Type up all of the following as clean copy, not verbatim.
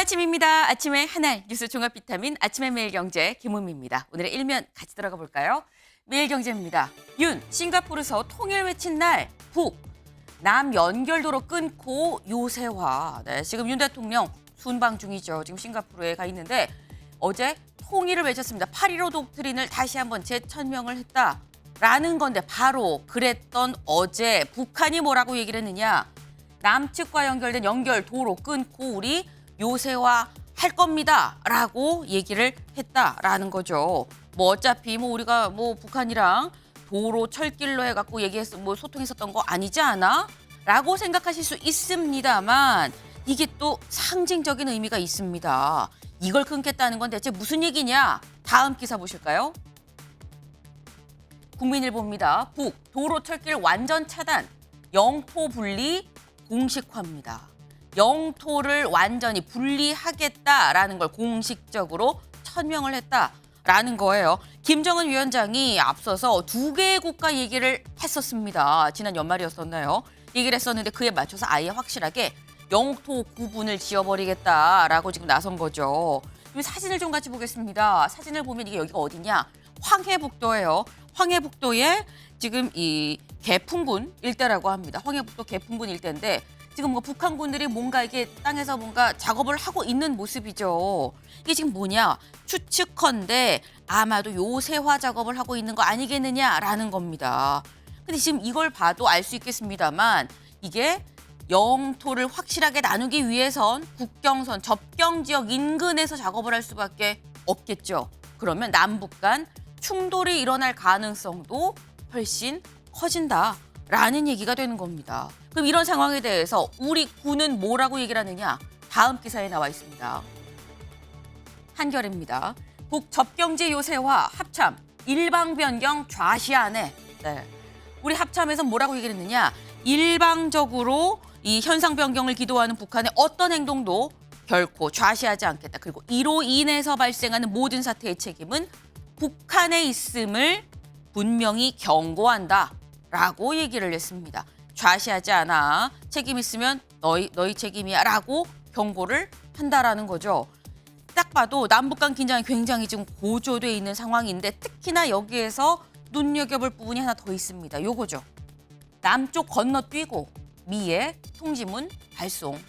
아침입니다. 아침의 하나 뉴스 종합 비타민 아침의 매일경제 김은미입니다. 오늘의 일면 같이 들어가 볼까요? 매일경제입니다. 윤, 싱가포르에서 통일 외친 날, 북, 남 연결도로 끊고 요새화. 네, 지금 윤 대통령 순방 중이죠. 지금 싱가포르에 가 있는데 어제 통일을 외쳤습니다. 8.15 독트린을 다시 한번 재천명을 했다라는 건데 바로 그랬던 어제 북한이 뭐라고 얘기를 했느냐. 남측과 연결된 연결도로 끊고 우리 요새화 할 겁니다. 라고 얘기를 했다라는 거죠. 뭐 어차피 뭐 우리가 뭐 북한이랑 도로 철길로 해갖고 소통했었던 거 아니지 않아? 라고 생각하실 수 있습니다만 이게 또 상징적인 의미가 있습니다. 이걸 끊겠다는 건 대체 무슨 얘기냐? 다음 기사 보실까요? 국민일보입니다. 북, 도로 철길 완전 차단, 영토 분리 공식화입니다. 영토를 완전히 분리하겠다라는 걸 공식적으로 천명을 했다라는 거예요. 김정은 위원장이 앞서서 두 개의 국가 얘기를 했었습니다. 지난 연말이었었나요? 얘기를 했었는데 그에 맞춰서 아예 확실하게 영토 구분을 지어버리겠다라고 지금 나선 거죠. 이 사진을 좀 같이 보겠습니다. 사진을 보면 이게 여기가 어디냐? 황해북도예요. 황해북도에 지금 이 개풍군 일대라고 합니다. 황해북도 개풍군 일대인데 지금 북한군들이 뭔가 이게 땅에서 뭔가 작업을 하고 있는 모습이죠. 이게 지금 뭐냐? 추측컨대 아마도 요새화 작업을 하고 있는 거 아니겠느냐라는 겁니다. 근데 지금 이걸 봐도 알 수 있겠습니다만 이게 영토를 확실하게 나누기 위해선 국경선, 접경지역 인근에서 작업을 할 수밖에 없겠죠. 그러면 남북 간 충돌이 일어날 가능성도 훨씬 커진다라는 얘기가 되는 겁니다. 그럼 이런 상황에 대해서 우리 군은 뭐라고 얘기를 하느냐? 다음 기사에 나와 있습니다. 한겨레입니다. 북접경지 요새화 합참 일방 변경 좌시하네. 네. 우리 합참에서 뭐라고 얘기를 했느냐? 일방적으로 이 현상 변경을 기도하는 북한의 어떤 행동도 결코 좌시하지 않겠다. 그리고 이로 인해서 발생하는 모든 사태의 책임은 북한에 있음을 분명히 경고한다라고 얘기를 했습니다. 좌시하지 않아. 책임 있으면 너희 책임이야 라고 경고를 한다라는 거죠. 딱 봐도 남북 간 긴장이 굉장히 지금 고조돼 있는 상황인데 특히나 여기에서 눈여겨볼 부분이 하나 더 있습니다. 요거죠. 남쪽 건너뛰고 미의 통지문 발송.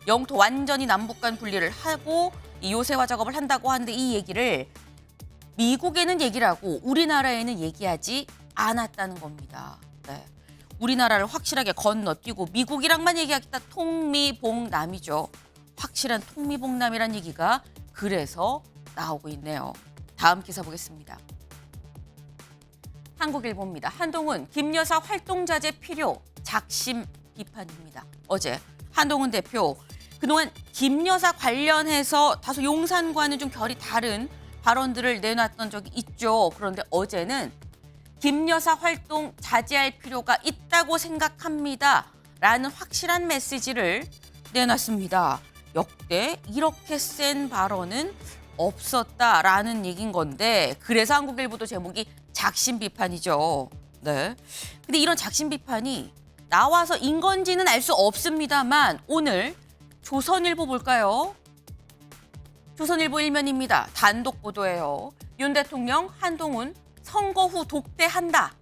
영토 완전히 남북 간 분리를 하고 이 요새화 작업을 한다고 하는데 이 얘기를 미국에는 얘기를 하고 우리나라에는 얘기하지 않았다는 겁니다. 네. 우리나라를 확실하게 건너뛰고 미국이랑만 얘기하겠다. 통미봉남이죠. 확실한 통미봉남이란 얘기가 그래서 나오고 있네요. 다음 기사 보겠습니다. 한국일보입니다. 한동훈, 김 여사 활동자재 필요, 작심 비판입니다. 어제 한동훈 대표 그동안 김 여사 관련해서 다소 용산과는 좀 결이 다른 발언들을 내놨던 적이 있죠. 그런데 어제는 김 여사 활동 자제할 필요가 있다고 생각합니다. 라는 확실한 메시지를 내놨습니다. 역대 이렇게 센 발언은 없었다라는 얘기인 건데 그래서 한국일보도 제목이 작심 비판이죠. 네. 근데 이런 작심 비판이 나와서 인 건지는 알 수 없습니다만 오늘 조선일보 볼까요? 조선일보 일면입니다. 단독 보도예요. 윤 대통령 한동훈 선거 후 독대한다.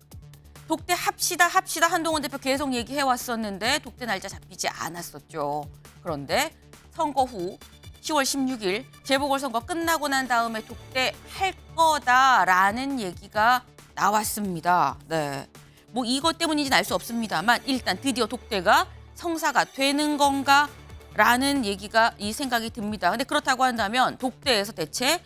독대 합시다 한동훈 대표 계속 얘기해왔었는데 독대 날짜 잡히지 않았었죠. 그런데 선거 후 10월 16일 재보궐선거 끝나고 난 다음에 독대할 거다라는 얘기가 나왔습니다. 네. 뭐 이것 때문인지는 알 수 없습니다만 일단 드디어 독대가 성사가 되는 건가? 라는 얘기가 이 생각이 듭니다. 근데 그렇다고 한다면 독대에서 대체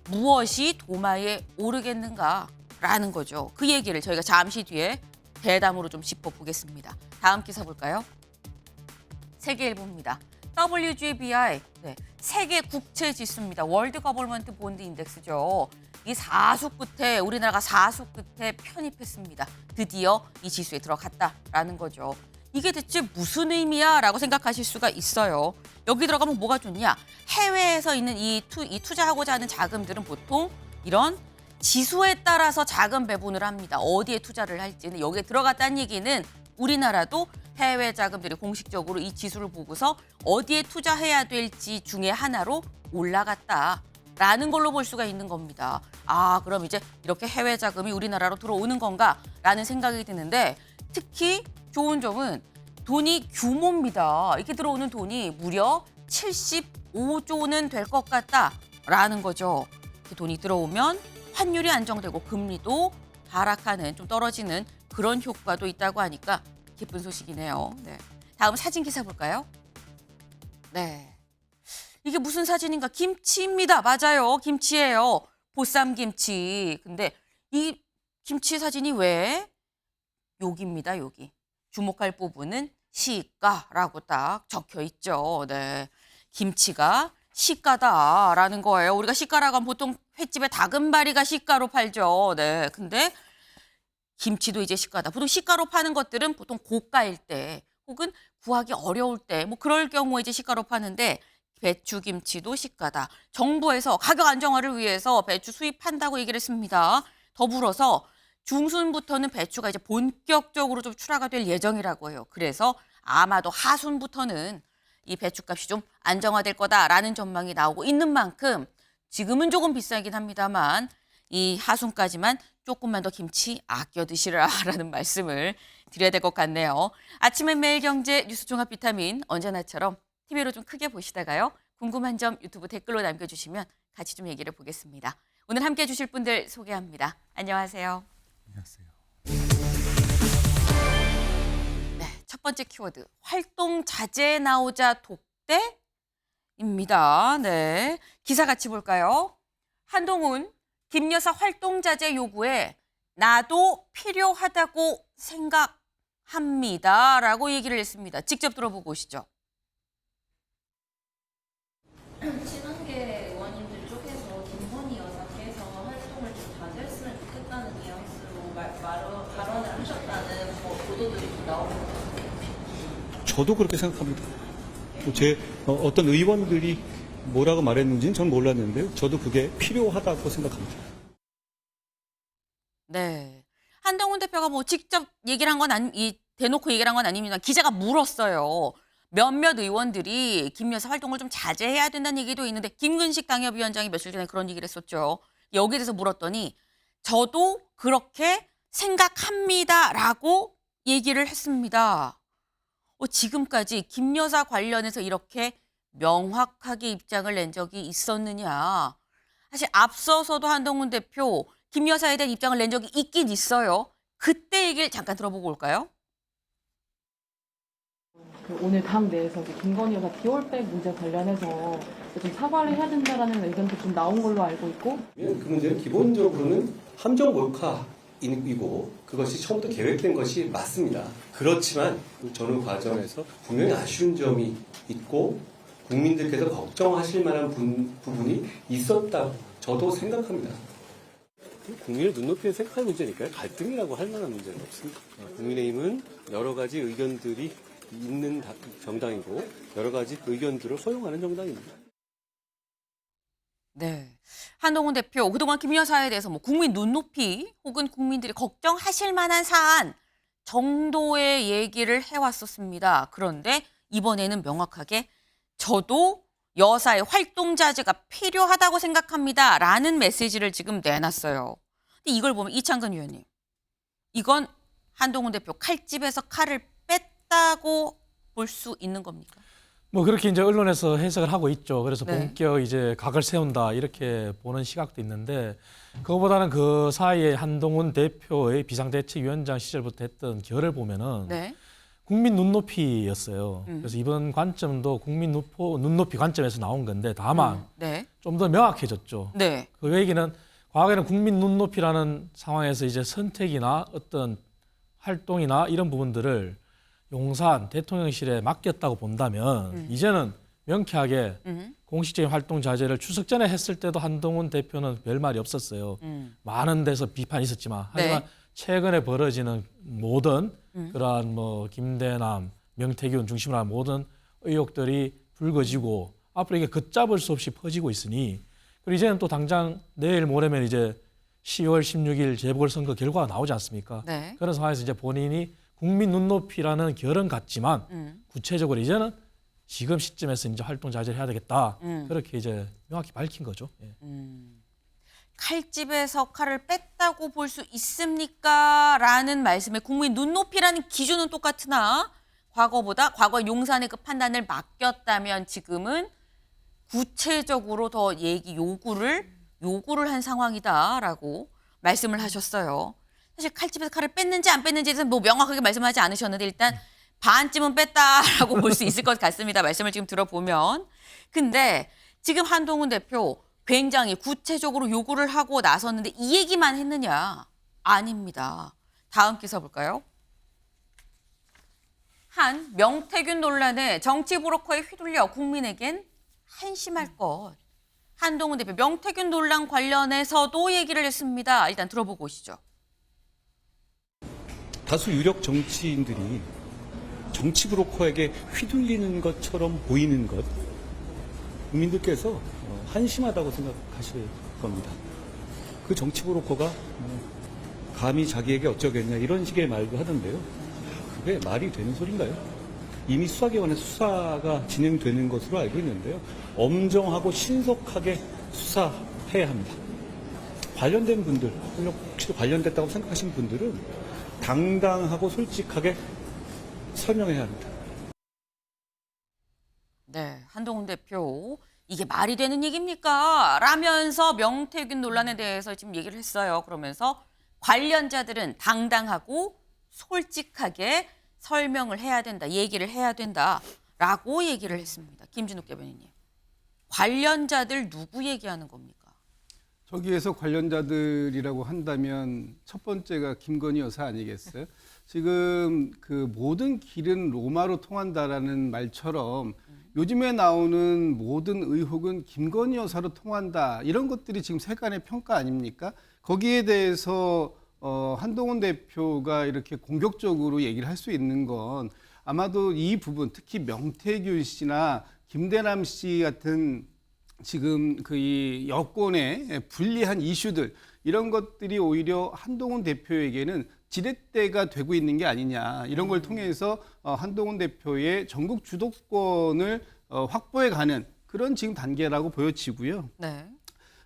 무엇이 도마에 오르겠는가라는 거죠. 그 얘기를 저희가 잠시 뒤에 대담으로 좀 짚어보겠습니다. 다음 기사 볼까요? 세계일보입니다. WGBI, 네, 세계 국채 지수입니다. 월드 거버먼트 본드 인덱스죠. 이 사수 끝에 우리나라가 사수 끝에 편입했습니다. 드디어 이 지수에 들어갔다라는 거죠. 이게 대체 무슨 의미야? 라고 생각하실 수가 있어요. 여기 들어가면 뭐가 좋냐? 해외에서 있는 이 투자하고자 하는 자금들은 보통 이런 지수에 따라서 자금 배분을 합니다. 어디에 투자를 할지는 여기에 들어갔다는 얘기는 우리나라도 해외 자금들이 공식적으로 이 지수를 보고서 어디에 투자해야 될지 중에 하나로 올라갔다라는 걸로 볼 수가 있는 겁니다. 아, 그럼 이제 이렇게 해외 자금이 우리나라로 들어오는 건가라는 생각이 드는데 특히 좋은 점은 돈이 규모입니다. 이렇게 들어오는 돈이 무려 75조는 될 것 같다라는 거죠. 그 돈이 들어오면 환율이 안정되고 금리도 하락하는 좀 떨어지는 그런 효과도 있다고 하니까 기쁜 소식이네요. 네. 다음 사진 기사 볼까요? 네. 이게 무슨 사진인가? 김치입니다. 맞아요. 김치예요. 보쌈 김치. 근데 이 김치 사진이 왜? 여기입니다. 여기. 주목할 부분은 시가라고 딱 적혀 있죠. 네. 김치가 시가다라는 거예요. 우리가 시가라고 하면 보통 횟집에 다금바리가 시가로 팔죠. 네. 근데 김치도 이제 시가다. 보통 시가로 파는 것들은 보통 고가일 때 혹은 구하기 어려울 때 뭐 그럴 경우에 이제 시가로 파는데 배추김치도 시가다. 정부에서 가격 안정화를 위해서 배추 수입한다고 얘기를 했습니다. 더불어서 중순부터는 배추가 이제 본격적으로 좀 출하가 될 예정이라고 해요. 그래서 아마도 하순부터는 이 배추값이 좀 안정화될 거다라는 전망이 나오고 있는 만큼 지금은 조금 비싸긴 합니다만 이 하순까지만 조금만 더 김치 아껴 드시라라는 말씀을 드려야 될 것 같네요. 아침엔 매일경제 뉴스 종합 비타민 언제나처럼 TV로 좀 크게 보시다가요. 궁금한 점 유튜브 댓글로 남겨주시면 같이 좀 얘기를 보겠습니다. 오늘 함께해 주실 분들 소개합니다. 안녕하세요. 안녕하세요. 네, 첫 번째 키워드 활동 자제 나오자 독대입니다. 네, 기사 같이 볼까요? 한동훈 김 여사 활동 자제 요구에 나도 필요하다고 생각합니다라고 얘기를 했습니다. 직접 들어보고 오시죠. 친한계 의원님들 쪽에서 김건희 여사께서 활동을 좀 자제했으면 좋겠다는 뉘앙스로 발언을 하셨다는 보도들이 좀 나오고 있는데 저도 그렇게 생각합니다. 어떤 의원들이 뭐라고 말했는지는 전 몰랐는데요. 저도 그게 필요하다고 생각합니다. 네, 한동훈 대표가 뭐 직접 얘기를 한 건 대놓고 얘기를 한 건 아닙니다. 기자가 물었어요. 몇몇 의원들이 김 여사 활동을 좀 자제해야 된다는 얘기도 있는데 김근식 당협위원장이 며칠 전에 그런 얘기를 했었죠. 여기에 대해서 물었더니 저도 그렇게 생각합니다라고 얘기를 했습니다. 지금까지 김 여사 관련해서 이렇게 명확하게 입장을 낸 적이 있었느냐. 사실 앞서서도 한동훈 대표 김 여사에 대한 입장을 낸 적이 있긴 있어요. 그때 얘기를 잠깐 들어보고 올까요? 오늘 당 내에서 김건희 여사 디올백 문제 관련해서 좀 사과를 해야 된다라는 의견도 좀 나온 걸로 알고 있고 그 문제는 기본적으로는 함정 몰카이고 그것이 처음부터 계획된 것이 맞습니다. 그렇지만 저는 과정에서 분명히 아쉬운 점이 있고 국민들께서 걱정하실 만한 부분이 있었다고 저도 생각합니다. 국민의 눈높이에 생각할 문제니까요. 갈등이라고 할 만한 문제는 없습니다. 국민의힘은 여러 가지 의견들이 있는 정당이고 여러 가지 의견들을 허용하는 정당입니다. 네, 한동훈 대표 그동안 김 여사에 대해서 뭐 국민 눈높이 혹은 국민들이 걱정하실 만한 사안 정도의 얘기를 해왔었습니다. 그런데 이번에는 명확하게 저도 여사의 활동 자제가 필요하다고 생각합니다라는 메시지를 지금 내놨어요. 근데 이걸 보면 이창근 의원님, 이건 한동훈 대표 칼집에서 칼을 뺐다고 볼 수 있는 겁니까? 뭐 그렇게 이제 언론에서 해석을 하고 있죠. 그래서 네. 본격 이제 각을 세운다 이렇게 보는 시각도 있는데 그거보다는 그 사이에 한동훈 대표의 비상대책위원장 시절부터 했던 결을 보면은 네. 국민 눈높이였어요. 그래서 이번 관점도 국민 눈높이 관점에서 나온 건데 다만 네. 좀 더 명확해졌죠. 네. 그 얘기는 과거에는 국민 눈높이라는 상황에서 이제 선택이나 어떤 활동이나 이런 부분들을 용산 대통령실에 맡겼다고 본다면 이제는 명쾌하게 공식적인 활동 자제를 추석 전에 했을 때도 한동훈 대표는 별 말이 없었어요. 많은 데서 비판이 있었지만 하지만 네. 최근에 벌어지는 모든 그러한 뭐 김대남, 명태균 중심으로 한 모든 의혹들이 불거지고 앞으로 이게 걷잡을 수 없이 퍼지고 있으니 그리고 이제는 또 당장 내일 모레면 이제 10월 16일 재보궐선거 결과가 나오지 않습니까? 네. 그런 상황에서 이제 본인이 국민 눈높이라는 결은 같지만 구체적으로 이제는 지금 시점에서 이제 활동 자제를 해야 되겠다. 그렇게 이제 명확히 밝힌 거죠. 예. 칼집에서 칼을 뺐다고 볼 수 있습니까? 라는 말씀에 국민 눈높이라는 기준은 똑같으나 과거 용산의 그 판단을 맡겼다면 지금은 구체적으로 더 요구를 한 상황이다라고 말씀을 하셨어요. 사실 칼집에서 칼을 뺐는지 안 뺐는지에 대해서 뭐 명확하게 말씀하지 않으셨는데 일단 반쯤은 뺐다라고 볼 수 있을 것 같습니다. 말씀을 지금 들어보면. 근데 지금 한동훈 대표 굉장히 구체적으로 요구를 하고 나섰는데 이 얘기만 했느냐? 아닙니다. 다음 기사 볼까요? 한 명태균 논란에 정치 브로커에 휘둘려 국민에겐 한심할 것. 한동훈 대표 명태균 논란 관련해서도 얘기를 했습니다. 일단 들어보고 오시죠. 다수 유력 정치인들이 정치 브로커에게 휘둘리는 것처럼 보이는 것, 국민들께서 한심하다고 생각하실 겁니다. 그 정치 브로커가 감히 자기에게 어쩌겠냐 이런 식의 말도 하던데요. 그게 말이 되는 소린가요? 이미 수사기관에서 수사가 진행되는 것으로 알고 있는데요. 엄정하고 신속하게 수사해야 합니다. 관련된 분들, 혹시 관련됐다고 생각하시는 분들은 당당하고 솔직하게 설명해야 합니다. 네, 한동훈 대표 이게 말이 되는 얘기입니까? 라면서 명태균 논란에 대해서 지금 얘기를 했어요. 그러면서 관련자들은 당당하고 솔직하게 설명을 해야 된다, 얘기를 해야 된다라고 얘기를 했습니다. 김진욱 대변인님. 관련자들 누구 얘기하는 겁니까? 저기에서 관련자들이라고 한다면 첫 번째가 김건희 여사 아니겠어요? 지금 그 모든 길은 로마로 통한다라는 말처럼 요즘에 나오는 모든 의혹은 김건희 여사로 통한다. 이런 것들이 지금 세간의 평가 아닙니까? 거기에 대해서 한동훈 대표가 이렇게 공격적으로 얘기를 할 수 있는 건 아마도 이 부분, 특히 명태균 씨나 김대남 씨 같은 지금 그 이 여권의 불리한 이슈들 이런 것들이 오히려 한동훈 대표에게는 지렛대가 되고 있는 게 아니냐 이런 걸 통해서 한동훈 대표의 전국 주도권을 확보해가는 그런 지금 단계라고 보여지고요. 네.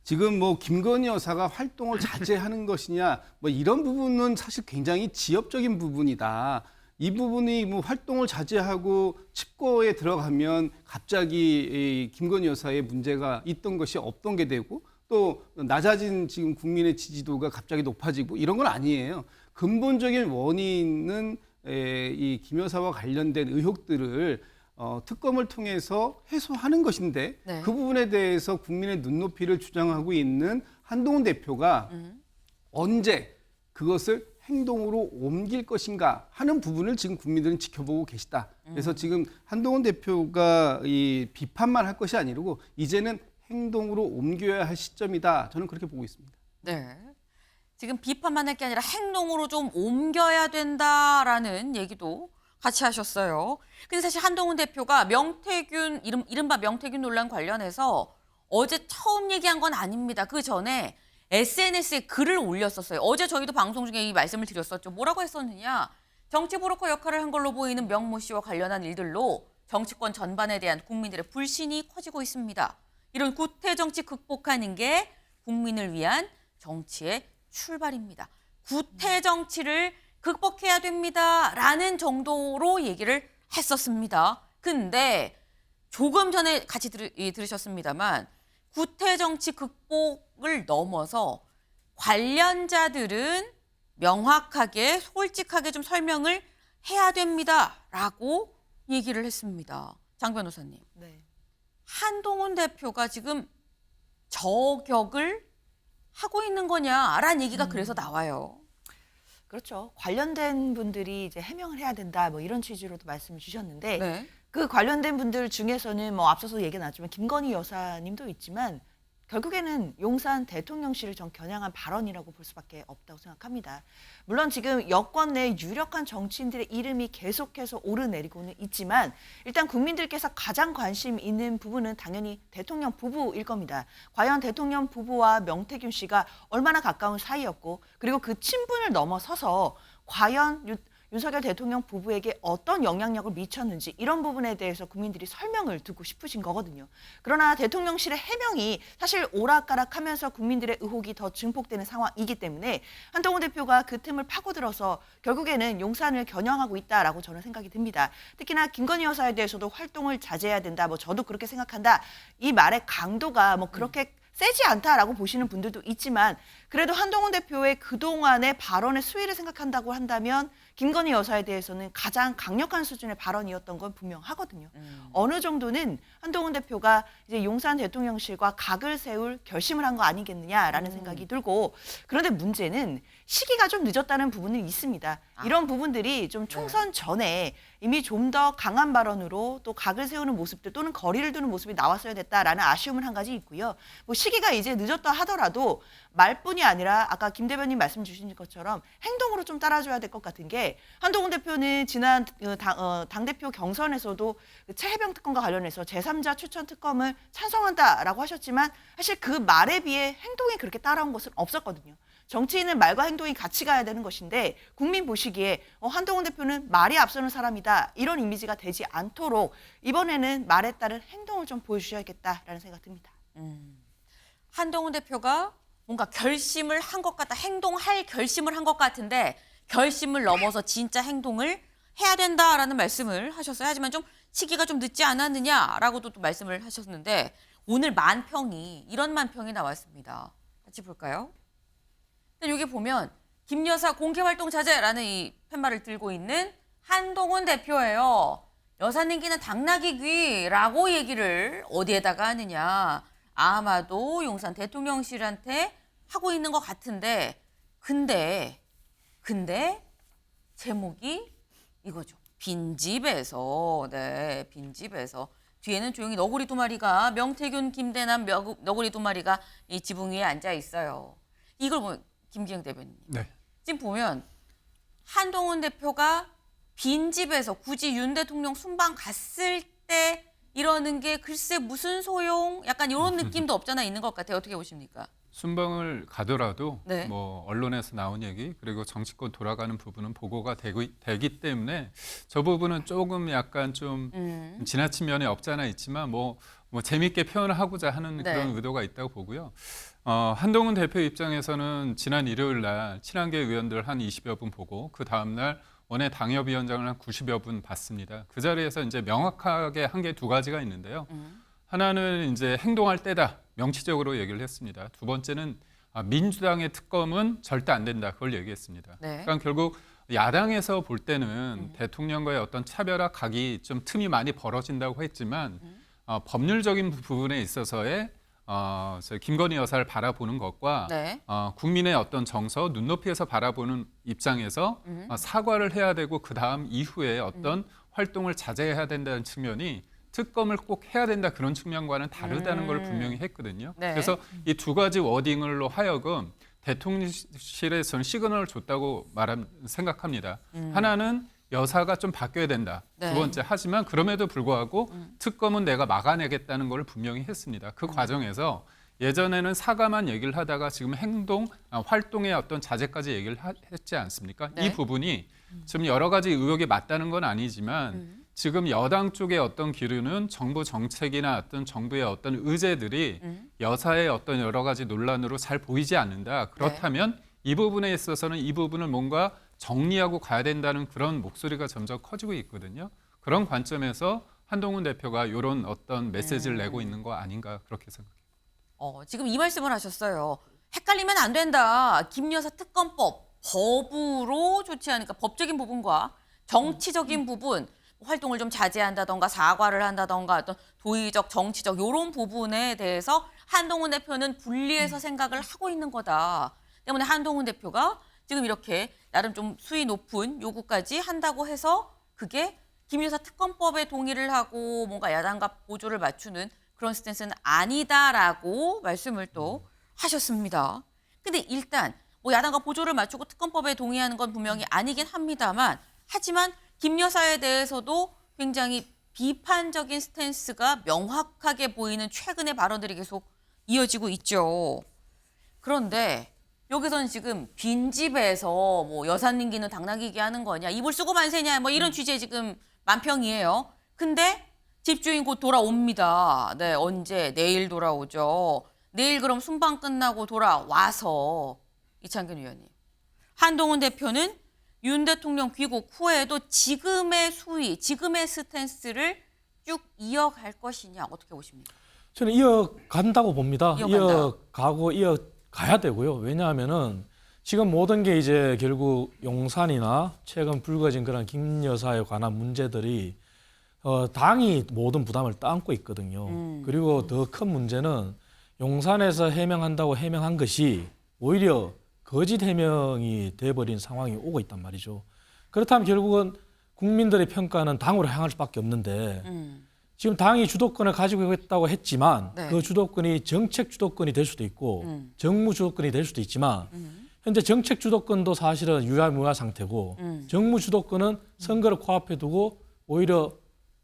지금 뭐 김건희 여사가 활동을 자제하는 것이냐 뭐 이런 부분은 사실 굉장히 지엽적인 부분이다. 이 부분이 뭐 활동을 자제하고 칩거에 들어가면 갑자기 김건희 여사의 문제가 있던 것이 없던 게 되고 또 낮아진 지금 국민의 지지도가 갑자기 높아지고 이런 건 아니에요. 근본적인 원인은 이 김 여사와 관련된 의혹들을 특검을 통해서 해소하는 것인데 네. 그 부분에 대해서 국민의 눈높이를 주장하고 있는 한동훈 대표가 언제 그것을 행동으로 옮길 것인가 하는 부분을 지금 국민들은 지켜보고 계시다. 그래서 지금 한동훈 대표가 이 비판만 할 것이 아니고 이제는 행동으로 옮겨야 할 시점이다. 저는 그렇게 보고 있습니다. 네. 지금 비판만 할 게 아니라 행동으로 좀 옮겨야 된다라는 얘기도 같이 하셨어요. 근데 사실 한동훈 대표가 명태균, 이른바 명태균 논란 관련해서 어제 처음 얘기한 건 아닙니다. 그 전에 SNS에 글을 올렸었어요. 어제 저희도 방송 중에 이 말씀을 드렸었죠. 뭐라고 했었느냐. 정치 브로커 역할을 한 걸로 보이는 명모 씨와 관련한 일들로 정치권 전반에 대한 국민들의 불신이 커지고 있습니다. 이런 구태 정치 극복하는 게 국민을 위한 정치의 출발입니다. 구태 정치를 극복해야 됩니다라는 정도로 얘기를 했었습니다. 근데 조금 전에 같이 들으셨습니다만 구태 정치 극복을 넘어서 관련자들은 명확하게 솔직하게 좀 설명을 해야 됩니다라고 얘기를 했습니다. 장 변호사님. 네. 한동훈 대표가 지금 저격을 하고 있는 거냐라는 얘기가 그래서 나와요. 그렇죠. 관련된 분들이 이제 해명을 해야 된다, 뭐 이런 취지로도 말씀을 주셨는데, 네. 그 관련된 분들 중에서는 뭐 앞서서 얘기가 나왔지만 김건희 여사님도 있지만 결국에는 용산 대통령실을 전 겨냥한 발언이라고 볼 수밖에 없다고 생각합니다. 물론 지금 여권 내 유력한 정치인들의 이름이 계속해서 오르내리고는 있지만 일단 국민들께서 가장 관심 있는 부분은 당연히 대통령 부부일 겁니다. 과연 대통령 부부와 명태균 씨가 얼마나 가까운 사이였고 그리고 그 친분을 넘어서서 과연 윤석열 대통령 부부에게 어떤 영향력을 미쳤는지 이런 부분에 대해서 국민들이 설명을 듣고 싶으신 거거든요. 그러나 대통령실의 해명이 사실 오락가락하면서 국민들의 의혹이 더 증폭되는 상황이기 때문에 한동훈 대표가 그 틈을 파고들어서 결국에는 용산을 겨냥하고 있다라고 저는 생각이 듭니다. 특히나 김건희 여사에 대해서도 활동을 자제해야 된다. 뭐 저도 그렇게 생각한다. 이 말의 강도가 뭐 그렇게 세지 않다라고 보시는 분들도 있지만 그래도 한동훈 대표의 그동안의 발언의 수위를 생각한다고 한다면 김건희 여사에 대해서는 가장 강력한 수준의 발언이었던 건 분명하거든요. 어느 정도는 한동훈 대표가 이제 용산 대통령실과 각을 세울 결심을 한 거 아니겠느냐라는 생각이 들고 그런데 문제는 시기가 좀 늦었다는 부분은 있습니다. 이런 부분들이 좀 총선 전에 이미 좀 더 강한 발언으로 또 각을 세우는 모습들 또는 거리를 두는 모습이 나왔어야 됐다라는 아쉬움은 한 가지 있고요. 뭐 시기가 이제 늦었다 하더라도 말뿐이 아니라 아까 김 대변인 말씀 주신 것처럼 행동으로 좀 따라줘야 될 것 같은 게 한동훈 대표는 지난 당대표 경선에서도 최혜병 특검과 관련해서 제3자 추천 특검을 찬성한다라고 하셨지만 사실 그 말에 비해 행동이 그렇게 따라온 것은 없었거든요. 정치인은 말과 행동이 같이 가야 되는 것인데 국민 보시기에 한동훈 대표는 말이 앞서는 사람이다. 이런 이미지가 되지 않도록 이번에는 말에 따른 행동을 좀 보여주셔야겠다라는 생각 듭니다. 한동훈 대표가 뭔가 결심을 한 것 같다. 행동할 결심을 한 것 같은데 결심을 넘어서 진짜 행동을 해야 된다라는 말씀을 하셨어요. 하지만 좀 시기가 좀 늦지 않았느냐라고도 또 말씀을 하셨는데 오늘 만평이 이런 만평이 나왔습니다. 같이 볼까요? 여기 보면 김 여사 공개활동 자제라는 이 팻말을 들고 있는 한동훈 대표예요. 여사님께는 당나귀 귀라고 얘기를 어디에다가 하느냐. 아마도 용산 대통령실한테 하고 있는 것 같은데 근데 제목이 이거죠. 빈집에서 빈집에서 뒤에는 조용히 너구리 두 마리가 명태균, 김대남 너구리 두 마리가 이 지붕 위에 앉아 있어요. 이걸 보면 김기영 대변인. 네. 지금 보면 한동훈 대표가 빈집에서 굳이 윤 대통령 순방 갔을 때 이러는 게 글쎄 무슨 소용? 약간 이런 느낌도 없잖아 있는 것 같아요. 어떻게 보십니까? 순방을 가더라도 네. 뭐 언론에서 나온 얘기 그리고 정치권 돌아가는 부분은 보고가 되기 때문에 저 부분은 조금 약간 좀 지나친 면이 없지 않아 있지만 뭐 재밌게 표현을 하고자 하는 네. 그런 의도가 있다고 보고요. 한동훈 대표 입장에서는 지난 일요일 날 친한계 의원들 한 20여 분 보고 그 다음 날 원외 당협위원장을 한 90여 분 봤습니다. 그 자리에서 이제 명확하게 한 게 두 가지가 있는데요. 하나는 이제 행동할 때다. 명치적으로 얘기를 했습니다. 두 번째는 민주당의 특검은 절대 안 된다. 그걸 얘기했습니다. 네. 그러니까 결국 야당에서 볼 때는 대통령과의 어떤 차별화 각이 좀 틈이 많이 벌어진다고 했지만 법률적인 부분에 있어서의 김건희 여사를 바라보는 것과 네. 국민의 어떤 정서, 눈높이에서 바라보는 입장에서 사과를 해야 되고 그 다음 이후에 어떤 활동을 자제해야 된다는 측면이 특검을 꼭 해야 된다 그런 측면과는 다르다는 걸 분명히 했거든요. 네. 그래서 이 두 가지 워딩으로 하여금 대통령실에서는 시그널을 줬다고 생각합니다. 하나는 여사가 좀 바뀌어야 된다. 네. 두 번째 하지만 그럼에도 불구하고 특검은 내가 막아내겠다는 걸 분명히 했습니다. 그 과정에서 예전에는 사과만 얘기를 하다가 지금 활동의 어떤 자제까지 얘기를 했지 않습니까? 네. 이 부분이 지금 여러 가지 의혹이 맞다는 건 아니지만 지금 여당 쪽의 어떤 기류는 정부 정책이나 어떤 정부의 어떤 의제들이 여사의 어떤 여러 가지 논란으로 잘 보이지 않는다. 그렇다면 이 부분에 있어서는 이 부분을 뭔가 정리하고 가야 된다는 그런 목소리가 점점 커지고 있거든요. 그런 관점에서 한동훈 대표가 이런 어떤 메시지를 내고 있는 거 아닌가 그렇게 생각해요. 지금 이 말씀을 하셨어요. 헷갈리면 안 된다. 김 여사 특검법 법으로 좋지 않으니까 법적인 부분과 정치적인 부분 활동을 좀 자제한다던가 사과를 한다던가 어떤 도의적 정치적 이런 부분에 대해서 한동훈 대표는 분리해서 생각을 하고 있는 거다. 때문에 한동훈 대표가 지금 이렇게 나름 좀 수위 높은 요구까지 한다고 해서 그게 김 여사 특검법에 동의를 하고 뭔가 야당과 보조를 맞추는 그런 스탠스는 아니다라고 말씀을 또 하셨습니다. 근데 일단 뭐 야당과 보조를 맞추고 특검법에 동의하는 건 분명히 아니긴 합니다만 하지만 김 여사에 대해서도 굉장히 비판적인 스탠스가 명확하게 보이는 최근의 발언들이 계속 이어지고 있죠. 그런데 여기서는 지금 빈집에서 뭐 여사님기는 당나귀기 하는 거냐, 이불 쓰고 만세냐, 뭐 이런 취지의 지금 만평이에요. 근데 집주인 곧 돌아옵니다. 네, 언제? 내일 돌아오죠. 내일 그럼 순방 끝나고 돌아와서 이창균 의원님, 한동훈 대표는 윤 대통령 귀국 후에도 지금의 수위, 지금의 스탠스를 쭉 이어갈 것이냐, 어떻게 보십니까? 저는 이어간다고 봅니다. 이어간다. 이어가야 되고요. 왜냐하면은 지금 모든 게 이제 결국 용산이나 최근 불거진 그런 김 여사에 관한 문제들이 당이 모든 부담을 안고 있거든요. 그리고 더 큰 문제는 용산에서 해명한다고 해명한 것이 오히려 거짓 해명이 돼버린 상황이 오고 있단 말이죠. 그렇다면 결국은 국민들의 평가는 당으로 향할 수밖에 없는데 지금 당이 주도권을 가지고 있다고 했지만 네. 그 주도권이 정책 주도권이 될 수도 있고 정무 주도권이 될 수도 있지만 현재 정책 주도권도 사실은 유야무야 상태고 정무 주도권은 선거를 코앞에 두고 오히려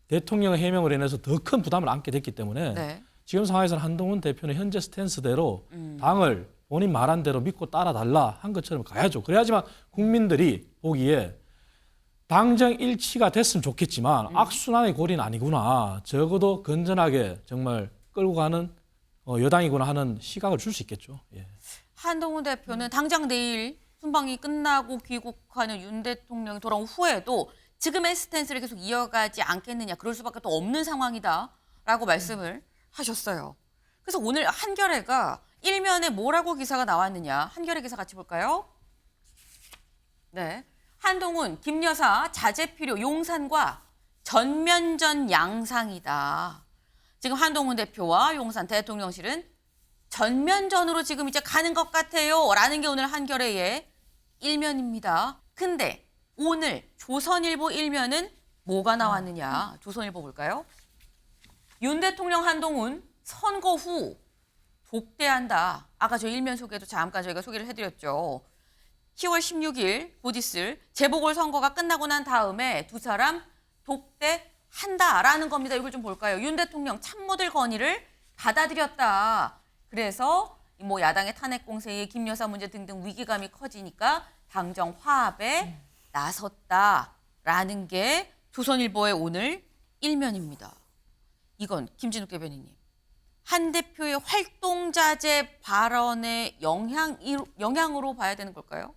대통령의 해명으로 인해서 더 큰 부담을 안게 됐기 때문에 네. 지금 상황에서는 한동훈 대표는 현재 스탠스대로 당을 본인 말한 대로 믿고 따라달라 한 것처럼 가야죠. 그래야지만 국민들이 보기에 당정 일치가 됐으면 좋겠지만 악순환의 고리는 아니구나. 적어도 건전하게 정말 끌고 가는 여당이구나 하는 시각을 줄 수 있겠죠. 예. 한동훈 대표는 당장 내일 순방이 끝나고 귀국하는 윤 대통령이 돌아온 후에도 지금의 스탠스를 계속 이어가지 않겠느냐, 그럴 수밖에 또 없는 상황이다라고 말씀을 하셨어요. 그래서 오늘 한겨레가 일면에 뭐라고 기사가 나왔느냐, 한겨레 기사 같이 볼까요? 네, 한동훈, 김 여사 자제 필요, 용산과 전면전 양상이다. 지금 한동훈 대표와 용산 대통령실은 전면전으로 지금 이제 가는 것 같아요 라는 게 오늘 한겨레의 일면입니다. 근데 오늘 조선일보 일면은 뭐가 나왔느냐, 조선일보 볼까요? 윤 대통령 한동훈 선거 후 독대한다. 아까 저 일면 소개도 잠깐 저희가 소개를 해드렸죠. 10월 16일 보디슬 재보궐선거가 끝나고 난 다음에 두 사람 독대한다라는 겁니다. 이걸 좀 볼까요? 윤 대통령 참모들 건의를 받아들였다. 그래서 뭐 야당의 탄핵 공세에 김 여사 문제 등등 위기감이 커지니까 당정 화합에 나섰다라는 게 조선일보의 오늘 일면입니다. 이건 김진욱 대변인님, 한 대표의 활동 자제 발언의 영향으로 봐야 되는 걸까요?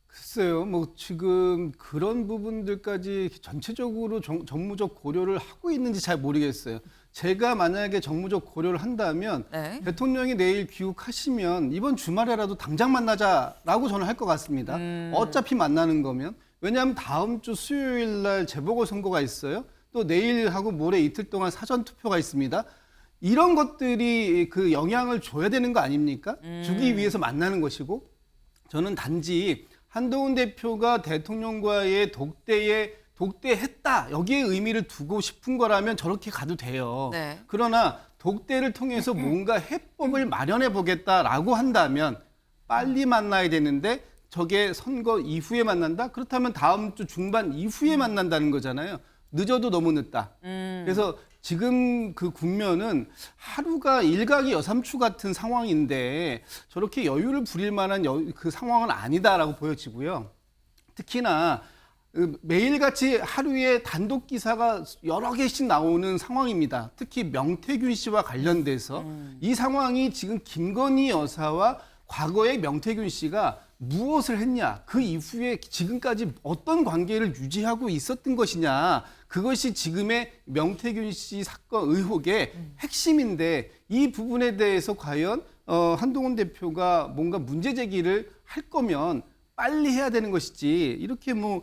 글쎄요, 뭐 지금 그런 부분들까지 전체적으로 정무적 고려를 하고 있는지 잘 모르겠어요. 제가 만약에 정무적 고려를 한다면 네. 대통령이 내일 귀국하시면 이번 주말에라도 당장 만나자라고 저는 할 것 같습니다. 어차피 만나는 거면. 왜냐하면 다음 주 수요일 날 재보궐선거가 있어요. 또 내일하고 모레 이틀 동안 사전투표가 있습니다. 이런 것들이 그 영향을 줘야 되는 거 아닙니까? 주기 위해서 만나는 것이고, 저는 단지 한동훈 대표가 대통령과의 독대했다, 여기에 의미를 두고 싶은 거라면 저렇게 가도 돼요. 네. 그러나 독대를 통해서 뭔가 해법을 마련해 보겠다라고 한다면 빨리 만나야 되는데 저게 선거 이후에 만난다? 그렇다면 다음 주 중반 이후에 만난다는 거잖아요. 늦어도 너무 늦다. 그래서 지금 그 국면은 하루가 일각이 여삼추 같은 상황인데 저렇게 여유를 부릴 만한 그 상황은 아니다라고 보여지고요. 특히나 매일같이 하루에 단독 기사가 여러 개씩 나오는 상황입니다. 특히 명태균 씨와 관련돼서 이 상황이 지금 김건희 여사와 과거에 명태균 씨가 무엇을 했냐, 그 이후에 지금까지 어떤 관계를 유지하고 있었던 것이냐, 그것이 지금의 명태균 씨 사건 의혹의 핵심인데, 이 부분에 대해서 과연 한동훈 대표가 뭔가 문제 제기를 할 거면 빨리 해야 되는 것이지, 이렇게 뭐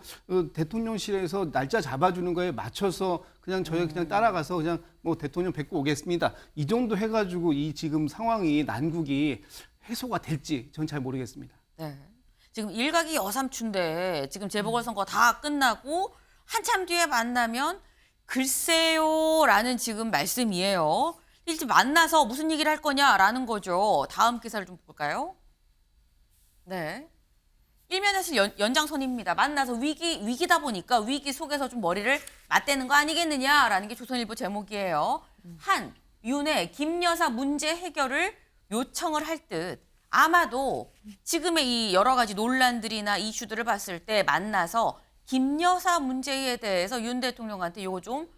대통령실에서 날짜 잡아주는 거에 맞춰서 그냥 저희 그냥 따라가서 그냥 뭐 대통령 뵙고 오겠습니다, 이 정도 해가지고 이 지금 상황이 난국이 해소가 될지 전 잘 모르겠습니다. 네. 지금 일각이 여삼추인데 지금 재보궐선거 다 끝나고 한참 뒤에 만나면 글쎄요라는 지금 말씀이에요. 일찍 만나서 무슨 얘기를 할 거냐라는 거죠. 다음 기사를 좀 볼까요? 네. 일면에서 연장선입니다. 만나서 위기다 보니까 위기 속에서 좀 머리를 맞대는 거 아니겠느냐라는 게 조선일보 제목이에요. 한, 윤의 김 여사 문제 해결을 요청을 할 듯 아마도 지금의 이 여러 가지 논란들이나 이슈들을 봤을 때 만나서 김 여사 문제에 대해서 윤 대통령한테 요거 좀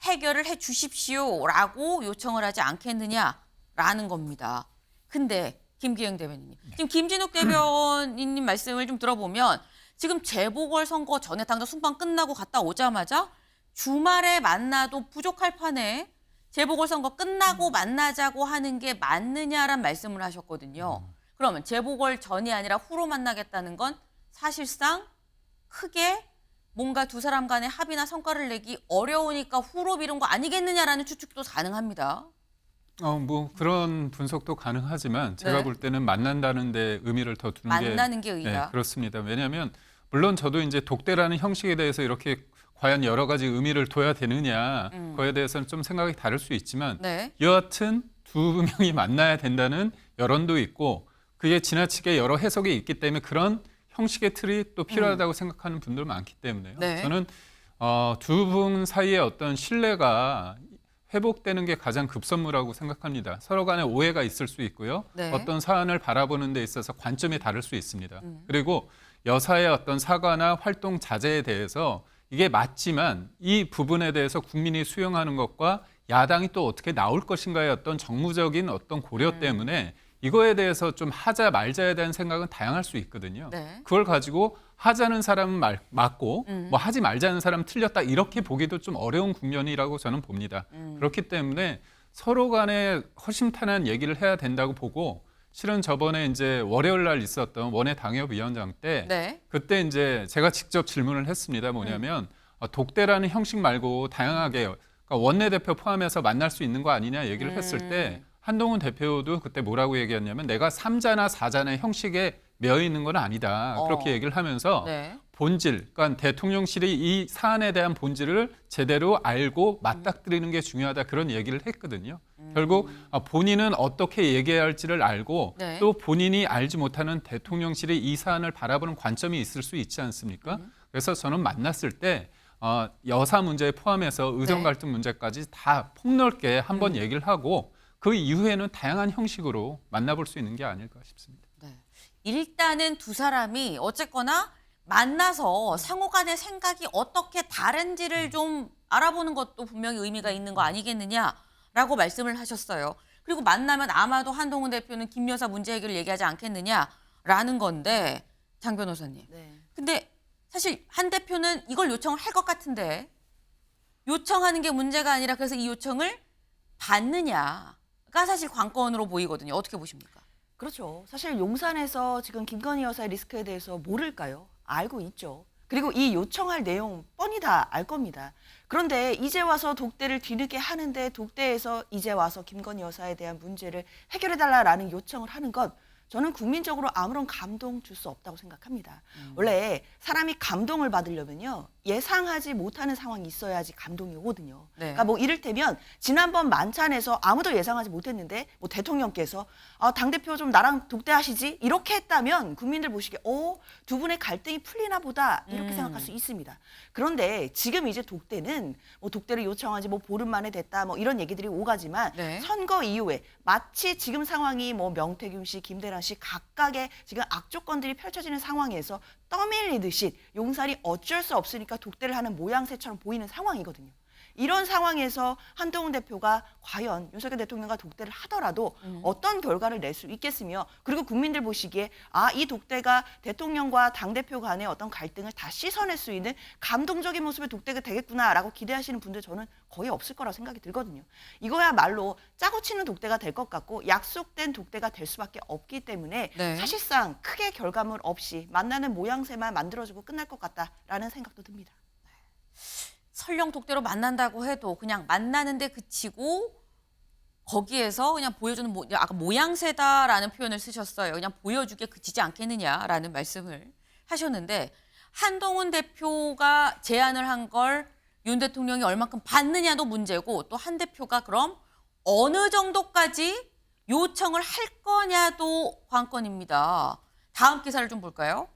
해결을 해 주십시오라고 요청을 하지 않겠느냐라는 겁니다. 근데 김기영 대변인님, 지금 김진욱 대변인님 말씀을 좀 들어보면 지금 재보궐선거 전에 당장 순방 끝나고 갔다 오자마자 주말에 만나도 부족할 판에 재보궐선거 끝나고 만나자고 하는 게 맞느냐란 말씀을 하셨거든요. 그러면 재보궐 전이 아니라 후로 만나겠다는 건 사실상 크게 뭔가 두 사람 간의 합의나 성과를 내기 어려우니까 후로 미룬 거 아니겠느냐라는 추측도 가능합니다. 뭐 그런 분석도 가능하지만 제가 네. 볼 때는 만난다는 데 의미를 더 두는 게 만나는 게 의의다. 네, 그렇습니다. 왜냐하면 물론 저도 이제 독대라는 형식에 대해서 이렇게 과연 여러 가지 의미를 둬야 되느냐 그거에 대해서는 좀 생각이 다를 수 있지만 네. 여하튼 두 명이 만나야 된다는 여론도 있고 그게 지나치게 여러 해석이 있기 때문에 그런 형식의 틀이 또 필요하다고 생각하는 분들 많기 때문에요. 네. 저는 두 분 사이의 어떤 신뢰가 회복되는 게 가장 급선무라고 생각합니다. 서로 간에 오해가 있을 수 있고요. 네. 어떤 사안을 바라보는 데 있어서 관점이 다를 수 있습니다. 그리고 여사의 어떤 사과나 활동 자제에 대해서 이게 맞지만 이 부분에 대해서 국민이 수용하는 것과 야당이 또 어떻게 나올 것인가의 어떤 정무적인 어떤 고려 때문에 이거에 대해서 좀 하자 말자에 대한 생각은 다양할 수 있거든요. 네. 그걸 가지고 하자는 사람은 맞고 뭐 하지 말자는 사람은 틀렸다 이렇게 보기도 좀 어려운 국면이라고 저는 봅니다. 그렇기 때문에 서로 간에 허심탄회한 얘기를 해야 된다고 보고 실은 저번에 이제 월요일 날 있었던 원외 당협위원장 때 네. 그때 이제 제가 직접 질문을 했습니다. 뭐냐면 독대라는 형식 말고 다양하게 그러니까 원내대표 포함해서 만날 수 있는 거 아니냐 얘기를 했을 때 한동훈 대표도 그때 뭐라고 얘기했냐면 내가 3자나 4자의 형식에 매여 있는 건 아니다. 그렇게 얘기를 하면서 네. 본질, 그러니까 대통령실이 이 사안에 대한 본질을 제대로 알고 맞닥뜨리는 게 중요하다. 그런 얘기를 했거든요. 결국 본인은 어떻게 얘기해야 할지를 알고 네. 또 본인이 알지 못하는 대통령실이 이 사안을 바라보는 관점이 있을 수 있지 않습니까? 그래서 저는 만났을 때 여사 문제 포함해서 의정 갈등 문제까지 다 폭넓게 한번 얘기를 하고 그 이후에는 다양한 형식으로 만나볼 수 있는 게 아닐까 싶습니다. 네. 일단은 두 사람이 어쨌거나 만나서 상호 간의 생각이 어떻게 다른지를 좀 알아보는 것도 분명히 의미가 있는 거 아니겠느냐라고 말씀을 하셨어요. 그리고 만나면 아마도 한동훈 대표는 김 여사 문제 해결을 얘기하지 않겠느냐라는 건데 장 변호사님. 네. 근데 사실 한 대표는 이걸 요청을 할 것 같은데 요청하는 게 문제가 아니라 그래서 이 요청을 받느냐가 사실 관건으로 보이거든요. 어떻게 보십니까? 그렇죠. 사실 용산에서 지금 김건희 여사의 리스크에 대해서 모를까요? 알고 있죠. 그리고 이 요청할 내용 뻔히 다 알 겁니다. 그런데 이제 와서 독대를 뒤늦게 하는데 독대에서 이제 와서 김건희 여사에 대한 문제를 해결해달라라는 요청을 하는 것 저는 국민적으로 아무런 감동 줄 수 없다고 생각합니다. 원래 사람이 감동을 받으려면요. 예상하지 못하는 상황이 있어야지 감동이 오거든요. 네. 그러니까 뭐 이를테면 지난번 만찬에서 아무도 예상하지 못했는데 뭐 대통령께서 당대표 좀 나랑 독대하시지? 이렇게 했다면 국민들 보시기에 두 분의 갈등이 풀리나 보다 이렇게 생각할 수 있습니다. 그런데 지금 이제 독대는 뭐 독대를 요청하지 뭐 보름 만에 됐다 뭐 이런 얘기들이 오가지만 네. 선거 이후에 마치 지금 상황이 뭐 명태균 씨, 김대란 씨 각각의 지금 악조건들이 펼쳐지는 상황에서 떠밀리듯이 용산이 어쩔 수 없으니까 독대를 하는 모양새처럼 보이는 상황이거든요. 이런 상황에서 한동훈 대표가 과연 윤석열 대통령과 독대를 하더라도 어떤 결과를 낼 수 있겠으며 그리고 국민들 보시기에 이 독대가 대통령과 당대표 간의 어떤 갈등을 다 씻어낼 수 있는 감동적인 모습의 독대가 되겠구나라고 기대하시는 분들 저는 거의 없을 거라고 생각이 들거든요. 이거야말로 짜고 치는 독대가 될 것 같고 약속된 독대가 될 수밖에 없기 때문에 네. 사실상 크게 결과물 없이 만나는 모양새만 만들어주고 끝날 것 같다라는 생각도 듭니다. 설령 독대로 만난다고 해도 그냥 만나는데 그치고 거기에서 그냥 보여주는 아까 모양새다라는 표현을 쓰셨어요. 그냥 보여주게 그치지 않겠느냐라는 말씀을 하셨는데 한동훈 대표가 제안을 한 걸 윤 대통령이 얼만큼 받느냐도 문제고 또 한 대표가 그럼 어느 정도까지 요청을 할 거냐도 관건입니다. 다음 기사를 좀 볼까요?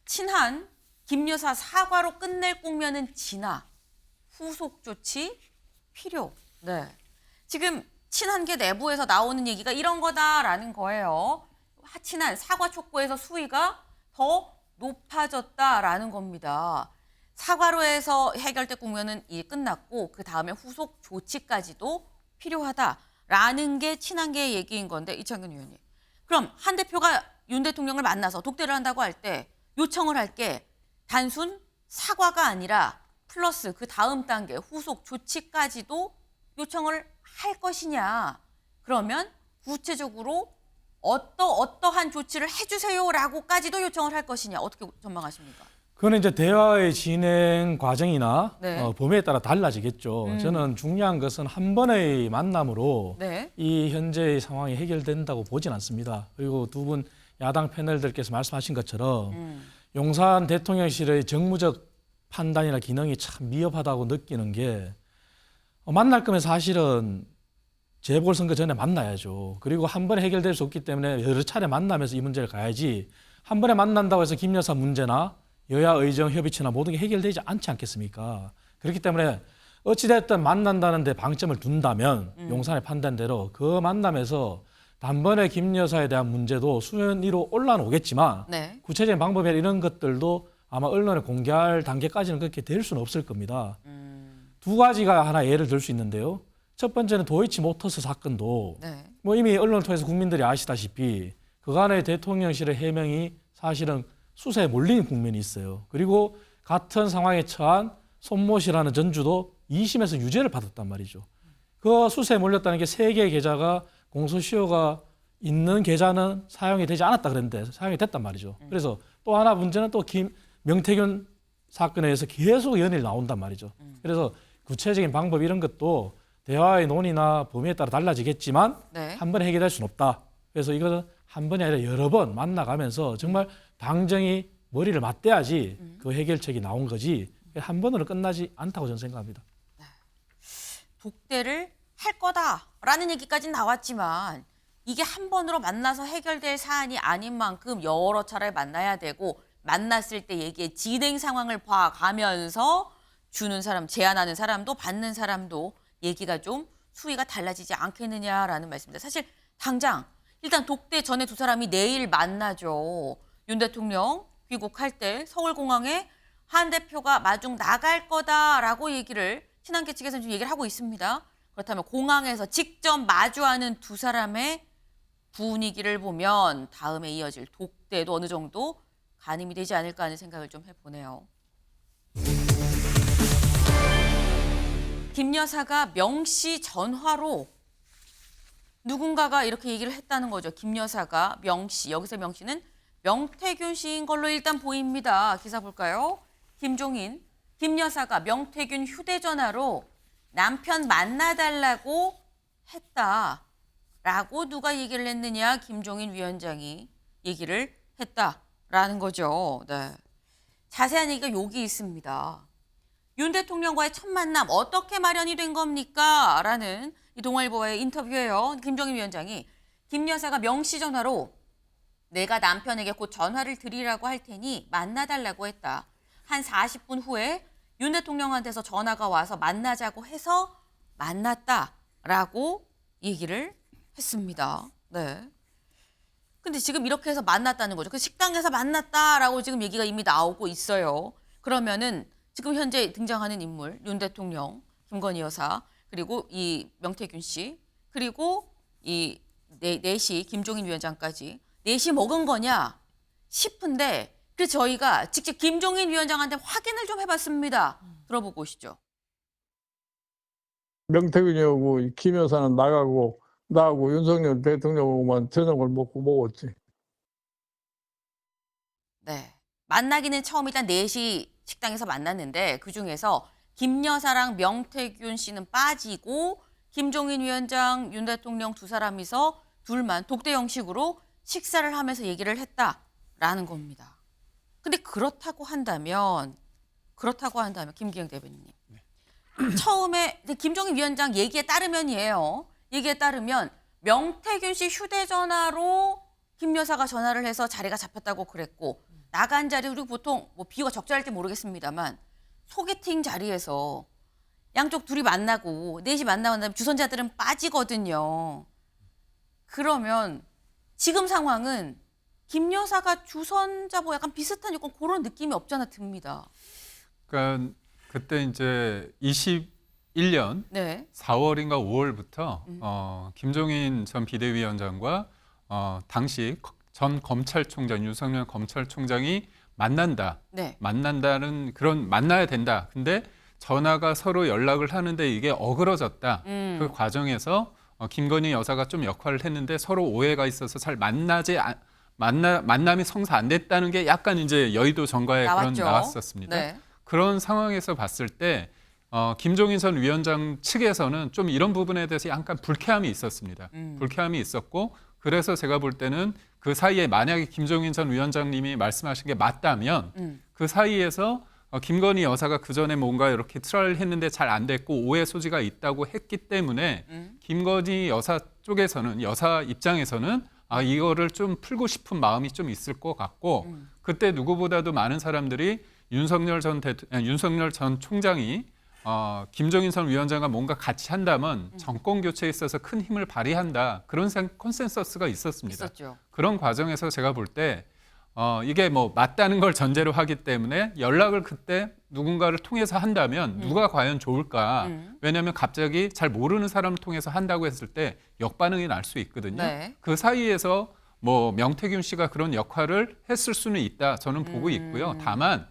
친한 김 여사 사과로 끝낼 국면은 지나 후속 조치 필요. 네. 지금 친한계 내부에서 나오는 얘기가 이런 거다라는 거예요. 친한 사과 촉구에서 수위가 더 높아졌다라는 겁니다. 사과로 해서 해결될 국면은 이제 끝났고 그 다음에 후속 조치까지도 필요하다라는 게 친한계의 얘기인 건데 이창균 의원님. 그럼 한 대표가 윤 대통령을 만나서 독대를 한다고 할 때 요청을 할 게 단순 사과가 아니라 플러스 그 다음 단계 후속 조치까지도 요청을 할 것이냐. 그러면 구체적으로 어떠한 조치를 해주세요라고까지도 요청을 할 것이냐. 어떻게 전망하십니까? 그거는 이제 대화의 진행 과정이나 네. 범위에 따라 달라지겠죠. 저는 중요한 것은 한 번의 만남으로 네. 이 현재의 상황이 해결된다고 보진 않습니다. 그리고 두 분 야당 패널들께서 말씀하신 것처럼 용산 대통령실의 정무적 판단이나 기능이 참 미흡하다고 느끼는 게 만날 거면 사실은 재보궐선거 전에 만나야죠. 그리고 한 번에 해결될 수 없기 때문에 여러 차례 만나면서 이 문제를 가야지 한 번에 만난다고 해서 김 여사 문제나 여야 의정 협의체나 모든 게 해결되지 않지 않겠습니까? 그렇기 때문에 어찌됐든 만난다는 데 방점을 둔다면 용산의 판단대로 그 만남에서 단번에 김 여사에 대한 문제도 수면 위로 올라오겠지만 네. 구체적인 방법이나 이런 것들도 아마 언론에 공개할 단계까지는 그렇게 될 수는 없을 겁니다. 두 가지가 하나 예를 들 수 있는데요. 첫 번째는 도이치모터스 사건도 네. 뭐 이미 언론을 통해서 국민들이 아시다시피 그간의 대통령실의 해명이 사실은 수사에 몰린 국면이 있어요. 그리고 같은 상황에 처한 손모 씨라는 전주도 2심에서 유죄를 받았단 말이죠. 그 수사에 몰렸다는 게 3개의 계좌가 공소시효가 있는 계좌는 사용이 되지 않았다 그랬는데 사용이 됐단 말이죠. 그래서 또 하나 문제는 또 명태균 사건에 의해서 계속 연일 나온단 말이죠. 그래서 구체적인 방법 이런 것도 대화의 논의나 범위에 따라 달라지겠지만 네. 한 번에 해결될 수는 없다. 그래서 이거는 한 번이 아니라 여러 번 만나가면서 정말 당정이 머리를 맞대야지 그 해결책이 나온 거지 한 번으로 끝나지 않다고 저는 생각합니다. 독대를 할 거다라는 얘기까지는 나왔지만 이게 한 번으로 만나서 해결될 사안이 아닌 만큼 여러 차례 만나야 되고 만났을 때 얘기의 진행 상황을 봐가면서 주는 사람, 제안하는 사람도 받는 사람도 얘기가 좀 수위가 달라지지 않겠느냐라는 말씀입니다. 사실 당장 일단 독대 전에 두 사람이 내일 만나죠. 윤 대통령 귀국할 때 서울공항에 한 대표가 마중 나갈 거다라고 얘기를 친한계 측에서는 좀 얘기를 하고 있습니다. 그렇다면 공항에서 직접 마주하는 두 사람의 분위기를 보면 다음에 이어질 독대도 어느 정도 가늠이 되지 않을까 하는 생각을 좀 해보네요. 김 여사가 명 씨 전화로 누군가가 이렇게 얘기를 했다는 거죠. 김 여사가 명 씨, 여기서 명 씨는 명태균 씨인 걸로 일단 보입니다. 기사 볼까요? 김종인, 김 여사가 명태균 휴대전화로 남편 만나달라고 했다라고 누가 얘기를 했느냐? 김종인 위원장이 얘기를 했다라는 거죠. 네. 자세한 얘기가 여기 있습니다. 윤 대통령과의 첫 만남 어떻게 마련이 된 겁니까? 라는 이 동아일보와의 인터뷰예요. 김종인 위원장이 김 여사가 명 씨 전화로 내가 남편에게 곧 전화를 드리라고 할 테니 만나달라고 했다. 한 40분 후에 윤 대통령한테서 전화가 와서 만나자고 해서 만났다라고 얘기를 했습니다. 네. 근데 지금 이렇게 해서 만났다는 거죠. 그 식당에서 만났다라고 지금 얘기가 이미 나오고 있어요. 그러면은 지금 현재 등장하는 인물 윤 대통령, 김건희 여사, 그리고 이 명태균 씨, 그리고 이 넷이 김종인 위원장까지 넷이 먹은 거냐 싶은데 그래서 저희가 직접 김종인 위원장한테 확인을 좀 해봤습니다. 들어보고 오시죠. 명태균이하고 김 여사는 나가고 나하고 윤석열 대통령하고만 저녁을 먹었지. 네, 만나기는 처음 일단 4시 식당에서 만났는데 그중에서 김 여사랑 명태균 씨는 빠지고 김종인 위원장, 윤 대통령 두 사람이서 둘만 독대 형식으로 식사를 하면서 얘기를 했다라는 겁니다. 근데 그렇다고 한다면 김기영 대변인님. 처음에 김종인 위원장 얘기에 따르면이에요. 얘기에 따르면 명태균 씨 휴대전화로 김 여사가 전화를 해서 자리가 잡혔다고 그랬고 나간 자리 그리고 보통 뭐 비유가 적절할지 모르겠습니다만 소개팅 자리에서 양쪽 둘이 만나고 넷이 만나고 난 다음에 주선자들은 빠지거든요. 그러면 지금 상황은 김 여사가 주선자뭐 약간 비슷한 요건 그런 느낌이 없잖아 듭니다. 그러니까 그때 이제 21년 네. 4월인가 5월부터 김종인 전 비대위원장과 당시 전 검찰총장 윤석열 검찰총장이 만난다. 네. 만난다는 그런 만나야 된다. 근데 전화가 서로 연락을 하는데 이게 어그러졌다. 그 과정에서 김건희 여사가 좀 역할을 했는데 서로 오해가 있어서 잘 만남이 성사 안 됐다는 게 약간 이제 여의도 정가에 그런 나왔었습니다. 네. 그런 상황에서 봤을 때 김종인 전 위원장 측에서는 좀 이런 부분에 대해서 약간 불쾌함이 있었습니다. 불쾌함이 있었고 그래서 제가 볼 때는 그 사이에 만약에 김종인 전 위원장님이 말씀하신 게 맞다면 그 사이에서 김건희 여사가 그 전에 뭔가 이렇게 트라이를 했는데 잘 안 됐고 오해 소지가 있다고 했기 때문에 김건희 여사 쪽에서는 여사 입장에서는 이거를 좀 풀고 싶은 마음이 좀 있을 것 같고 그때 누구보다도 많은 사람들이 윤석열 전 총장이 김종인 전 위원장과 뭔가 같이 한다면 정권 교체에 있어서 큰 힘을 발휘한다. 그런 컨센서스가 있었습니다. 있었죠. 그런 과정에서 제가 볼 때 이게 뭐 맞다는 걸 전제로 하기 때문에 연락을 그때 누군가를 통해서 한다면 누가 과연 좋을까? 왜냐하면 갑자기 잘 모르는 사람을 통해서 한다고 했을 때 역반응이 날 수 있거든요. 네. 그 사이에서 뭐 명태균 씨가 그런 역할을 했을 수는 있다. 저는 보고 있고요. 다만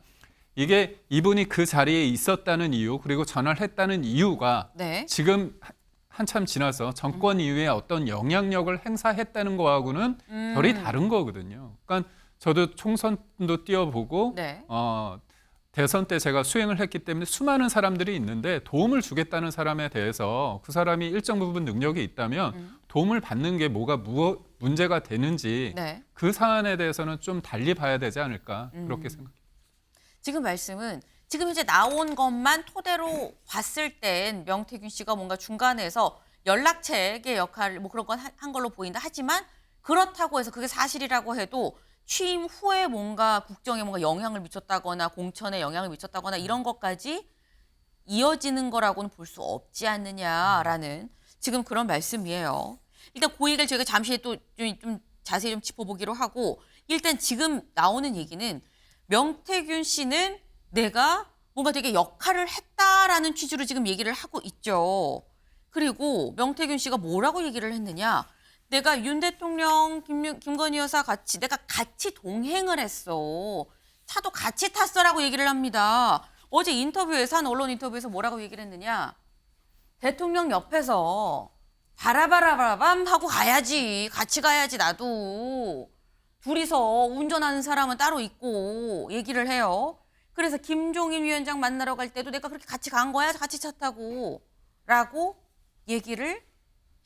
이게 이분이 그 자리에 있었다는 이유 그리고 전화를 했다는 이유가 네. 지금 한참 지나서 정권 이후에 어떤 영향력을 행사했다는 거하고는 결이 다른 거거든요. 그러니까 저도 총선도 뛰어보고 네. 대선 때 제가 수행을 했기 때문에 수많은 사람들이 있는데 도움을 주겠다는 사람에 대해서 그 사람이 일정 부분 능력이 있다면 도움을 받는 게 뭐가 문제가 되는지 네. 그 사안에 대해서는 좀 달리 봐야 되지 않을까 그렇게 생각합니다. 지금 말씀은 지금 이제 나온 것만 토대로 봤을 땐 명태균 씨가 뭔가 중간에서 연락책의 역할을 뭐 그런 건 한 걸로 보인다. 하지만 그렇다고 해서 그게 사실이라고 해도 취임 후에 뭔가 국정에 뭔가 영향을 미쳤다거나 공천에 영향을 미쳤다거나 이런 것까지 이어지는 거라고는 볼 수 없지 않느냐라는 지금 그런 말씀이에요. 일단 그 얘기를 저희가 잠시 또 좀 자세히 좀 짚어보기로 하고 일단 지금 나오는 얘기는 명태균 씨는 내가 뭔가 되게 역할을 했다라는 취지로 지금 얘기를 하고 있죠. 그리고 명태균 씨가 뭐라고 얘기를 했느냐. 내가 윤 대통령, 김건희 여사 내가 같이 동행을 했어. 차도 같이 탔어라고 얘기를 합니다. 어제 인터뷰에서 한 언론 인터뷰에서 뭐라고 얘기를 했느냐. 대통령 옆에서 바라바라바람 하고 가야지. 같이 가야지 나도. 둘이서 운전하는 사람은 따로 있고 얘기를 해요. 그래서 김종인 위원장 만나러 갈 때도 내가 그렇게 같이 간 거야. 같이 차 타고. 라고 얘기를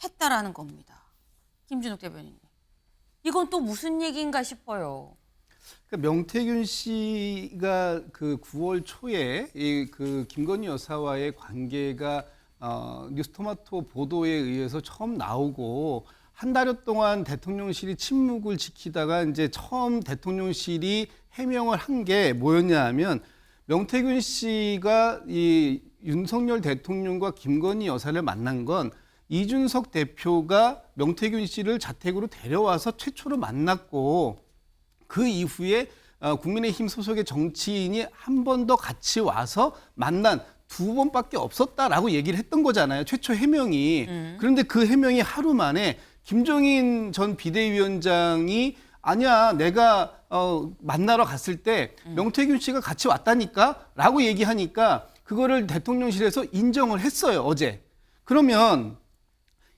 했다라는 겁니다. 김준욱 대변인님. 이건 또 무슨 얘기인가 싶어요. 그러니까 명태균 씨가 그 9월 초에 그 김건희 여사와의 관계가 뉴스토마토 보도에 의해서 처음 나오고 한 달여 동안 대통령실이 침묵을 지키다가 이제 처음 대통령실이 해명을 한 게 뭐였냐 하면 명태균 씨가 이 윤석열 대통령과 김건희 여사를 만난 건 이준석 대표가 명태균 씨를 자택으로 데려와서 최초로 만났고 그 이후에 국민의힘 소속의 정치인이 한 번 더 같이 와서 만난 2번밖에 없었다라고 얘기를 했던 거잖아요. 최초 해명이. 그런데 그 해명이 하루 만에 김종인 전 비대위원장이 아니야 내가 만나러 갔을 때 명태균 씨가 같이 왔다니까 라고 얘기하니까 그거를 대통령실에서 인정을 했어요. 어제. 그러면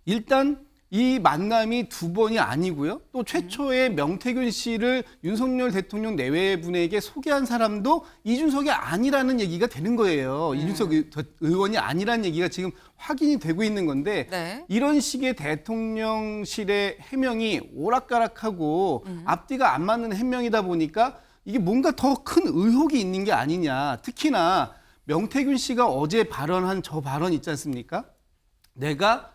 일단 이 만남이 2번이 아니고요. 또 최초에 명태균 씨를 윤석열 대통령 내외분에게 소개한 사람도 이준석이 아니라는 얘기가 되는 거예요. 이준석 의원이 아니라는 얘기가 지금 확인이 되고 있는 건데 네. 이런 식의 대통령실의 해명이 오락가락하고 앞뒤가 안 맞는 해명이다 보니까 이게 뭔가 더 큰 의혹이 있는 게 아니냐. 특히나 명태균 씨가 어제 발언한 저 발언 있지 않습니까? 내가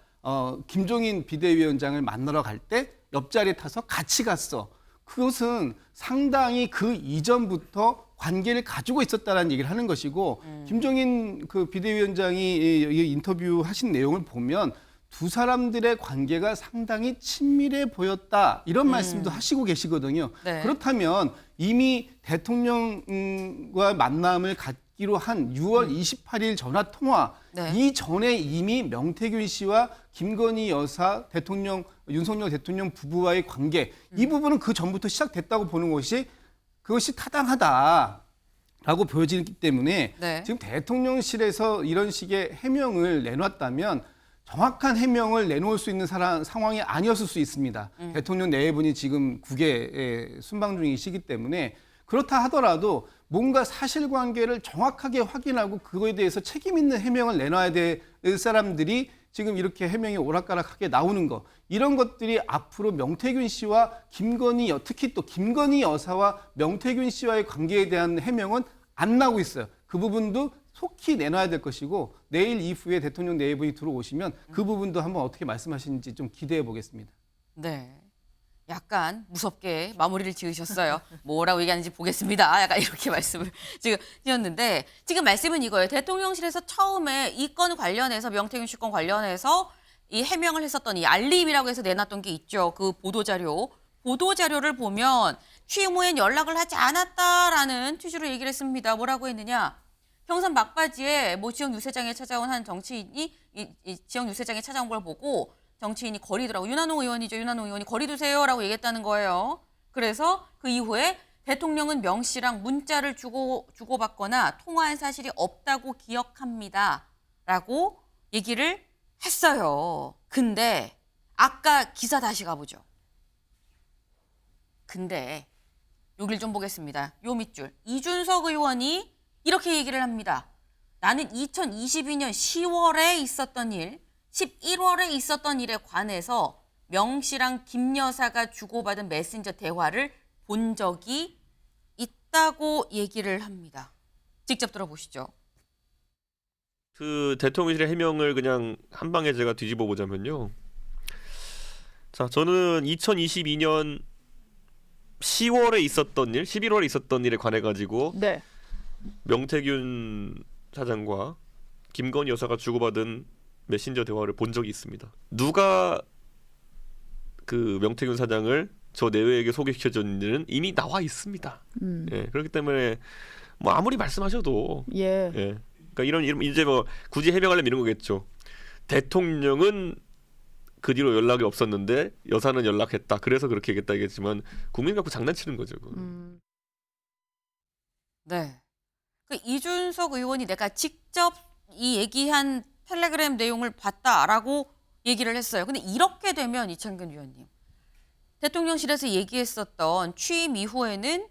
김종인 비대위원장을 만나러 갈 때 옆자리에 타서 같이 갔어. 그것은 상당히 그 이전부터 관계를 가지고 있었다라는 얘기를 하는 것이고 김종인 그 비대위원장이 이 인터뷰 하신 내용을 보면 두 사람들의 관계가 상당히 친밀해 보였다 이런 말씀도 하시고 계시거든요. 네. 그렇다면 이미 대통령과 만남을 갖기로 한 6월 28일 전화 통화 네. 이전에 이미 명태균 씨와 김건희 여사 대통령 윤석열 대통령 부부와의 관계 이 부분은 그 전부터 시작됐다고 보는 것이 그것이 타당하다라고 보여지기 때문에 네. 지금 대통령실에서 이런 식의 해명을 내놨다면 정확한 해명을 내놓을 수 있는 상황이 아니었을 수 있습니다. 대통령 내분이 지금 국외에 순방 중이시기 때문에 그렇다 하더라도 뭔가 사실관계를 정확하게 확인하고 그거에 대해서 책임 있는 해명을 내놔야 될 사람들이 지금 이렇게 해명이 오락가락하게 나오는 거 이런 것들이 앞으로 명태균 씨와 김건희 특히 또 김건희 여사와 명태균 씨와의 관계에 대한 해명은 안 나오고 있어요. 그 부분도 속히 내놔야 될 것이고 내일 이후에 대통령 내분이 들어오시면 그 부분도 한번 어떻게 말씀하시는지 좀 기대해 보겠습니다. 네. 약간 무섭게 마무리를 지으셨어요. 뭐라고 얘기하는지 보겠습니다. 약간 이렇게 말씀을 지금 드렸는데 지금 말씀은 이거예요. 대통령실에서 처음에 이 건 관련해서 명태균 씨 건 관련해서 이 해명을 했었던 이 알림이라고 해서 내놨던 게 있죠. 그 보도자료. 보도자료를 보면 취임 후엔 연락을 하지 않았다라는 취지로 얘기를 했습니다. 뭐라고 했느냐. 경선 막바지에 뭐 지역 유세장에 찾아온 한 정치인이 이 지역 유세장에 찾아온 걸 보고 정치인이 거리 두라고 윤한홍 의원이죠. 윤한홍 의원이 거리 두세요라고 얘기했다는 거예요. 그래서 그 이후에 대통령은 명 씨랑 문자를 주고받거나 통화한 사실이 없다고 기억합니다라고 얘기를 했어요. 근데 아까 기사 다시 가보죠. 근데 여길 좀 보겠습니다. 요 밑줄. 이준석 의원이 이렇게 얘기를 합니다. 나는 2022년 10월에 있었던 일, 11월에 있었던 일에 관해서 명 씨랑 김 여사가 주고받은 메신저 대화를 본 적이 있다고 얘기를 합니다. 직접 들어보시죠. 그 대통령실의 해명을 그냥 한 방에 제가 뒤집어 보자면요. 자, 저는 2022년 10월에 있었던 일, 11월에 있었던 일에 관해 가지고 네. 명태균 사장과 김건희 여사가 주고받은 메신저 대화를 본 적이 있습니다. 누가 그 명태균 사장을 저 내외에게 소개시켜줬는지는 이미 나와 있습니다. 예, 그렇기 때문에 뭐 아무리 말씀하셔도 예. 예, 그러니까 이런 이제 뭐 굳이 해명하려면 이런 거겠죠. 대통령은 그 뒤로 연락이 없었는데 여사는 연락했다. 그래서 그렇게 얘기했다 얘기했지만 국민 갖고 장난치는 거죠. 네. 그 이준석 의원이 내가 직접 이 얘기한 텔레그램 내용을 봤다라고 얘기를 했어요. 근데 이렇게 되면 이창근 위원님, 대통령실에서 얘기했었던 취임 이후에는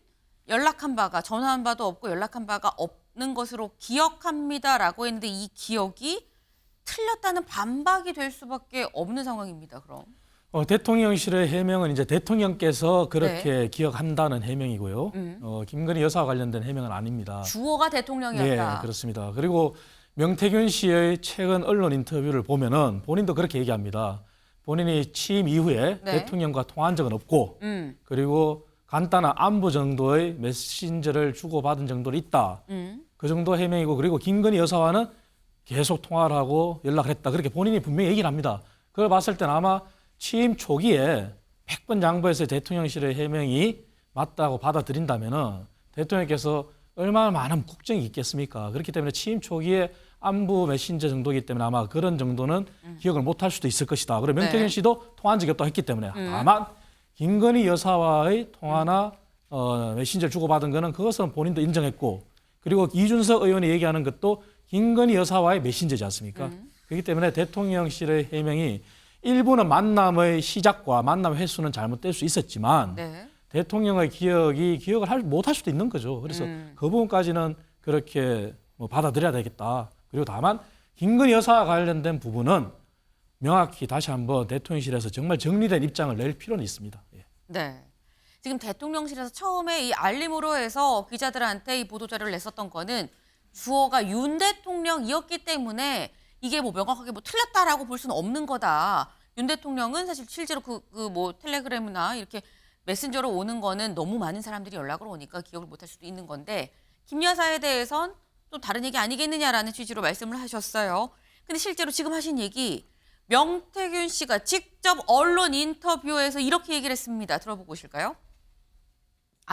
연락한 바가 전화한 바도 없고 연락한 바가 없는 것으로 기억합니다라고 했는데 이 기억이 틀렸다는 반박이 될 수밖에 없는 상황입니다. 그럼 대통령실의 해명은 이제 대통령께서 그렇게 기억한다는 해명이고요. 김건희 여사와 관련된 해명은 아닙니다. 주어가 대통령이었다. 네, 그렇습니다. 그리고 명태균 씨의 최근 언론 인터뷰를 보면은 본인도 그렇게 얘기합니다. 본인이 취임 이후에 네. 대통령과 통화한 적은 없고 그리고 간단한 안부 정도의 메신저를 주고받은 정도로 있다. 그 정도 해명이고 그리고 김건희 여사와는 계속 통화를 하고 연락을 했다. 그렇게 본인이 분명히 얘기를 합니다. 그걸 봤을 때는 아마 취임 초기에 100번 양보해서 대통령실의 해명이 맞다고 받아들인다면은 대통령께서 얼마나 많은 국정이 있겠습니까? 그렇기 때문에 취임 초기에 안부 메신저 정도이기 때문에 아마 그런 정도는 기억을 못할 수도 있을 것이다. 그리고 명태균 씨도 통화한 적이 없다고 했기 때문에 다만 김건희 여사와의 통화나 메신저를 주고받은 거는 그것은 본인도 인정했고 그리고 이준석 의원이 얘기하는 것도 김건희 여사와의 메신저지 않습니까? 그렇기 때문에 대통령실의 해명이 일부는 만남의 시작과 만남 횟수는 잘못될 수 있었지만 대통령의 기억을 못할 수도 있는 거죠. 그래서 그 부분까지는 그렇게 받아들여야 되겠다. 그리고 다만 김건희 여사와 관련된 부분은 명확히 다시 한번 대통령실에서 정말 정리된 입장을 낼 필요는 있습니다. 예. 네. 지금 대통령실에서 처음에 이 알림으로 해서 기자들한테 이 보도자료를 냈었던 거는 주어가 윤 대통령이었기 때문에 이게 뭐 명확하게 뭐 틀렸다라고 볼 수는 없는 거다. 윤 대통령은 사실 실제로 그 뭐 텔레그램이나 이렇게 메신저로 오는 거는 너무 많은 사람들이 연락을 오니까 기억을 못할 수도 있는 건데 김 여사에 대해선 또 다른 얘기 아니겠느냐라는 취지로 말씀을 하셨어요. 근데 실제로 지금 하신 얘기 명태균 씨가 직접 언론 인터뷰에서 이렇게 얘기를 했습니다. 들어보고 오실까요?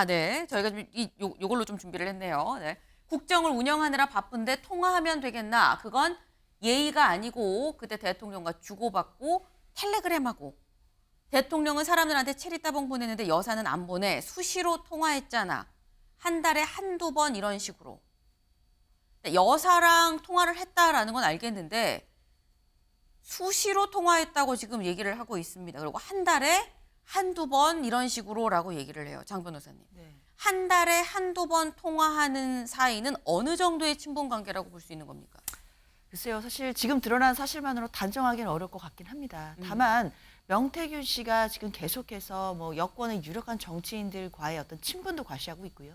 네. 저희가 요걸로 좀 준비를 했네요. 네. 국정을 운영하느라 바쁜데 통화하면 되겠나? 그건 예의가 아니고 그때 대통령과 주고받고 텔레그램하고 대통령은 사람들한테 체리 따봉 보내는데 여사는 안 보내. 수시로 통화했잖아. 한 달에 한두 번 이런 식으로. 여사랑 통화를 했다라는 건 알겠는데 수시로 통화했다고 지금 얘기를 하고 있습니다. 그리고 한 달에 한두 번 이런 식으로라고 얘기를 해요. 장 변호사님. 네. 한 달에 한두 번 통화하는 사이는 어느 정도의 친분 관계라고 볼 수 있는 겁니까? 글쎄요. 사실 지금 드러난 사실만으로 단정하기는 어려울 것 같긴 합니다. 다만 명태균 씨가 지금 계속해서 뭐 여권의 유력한 정치인들과의 어떤 친분도 과시하고 있고요.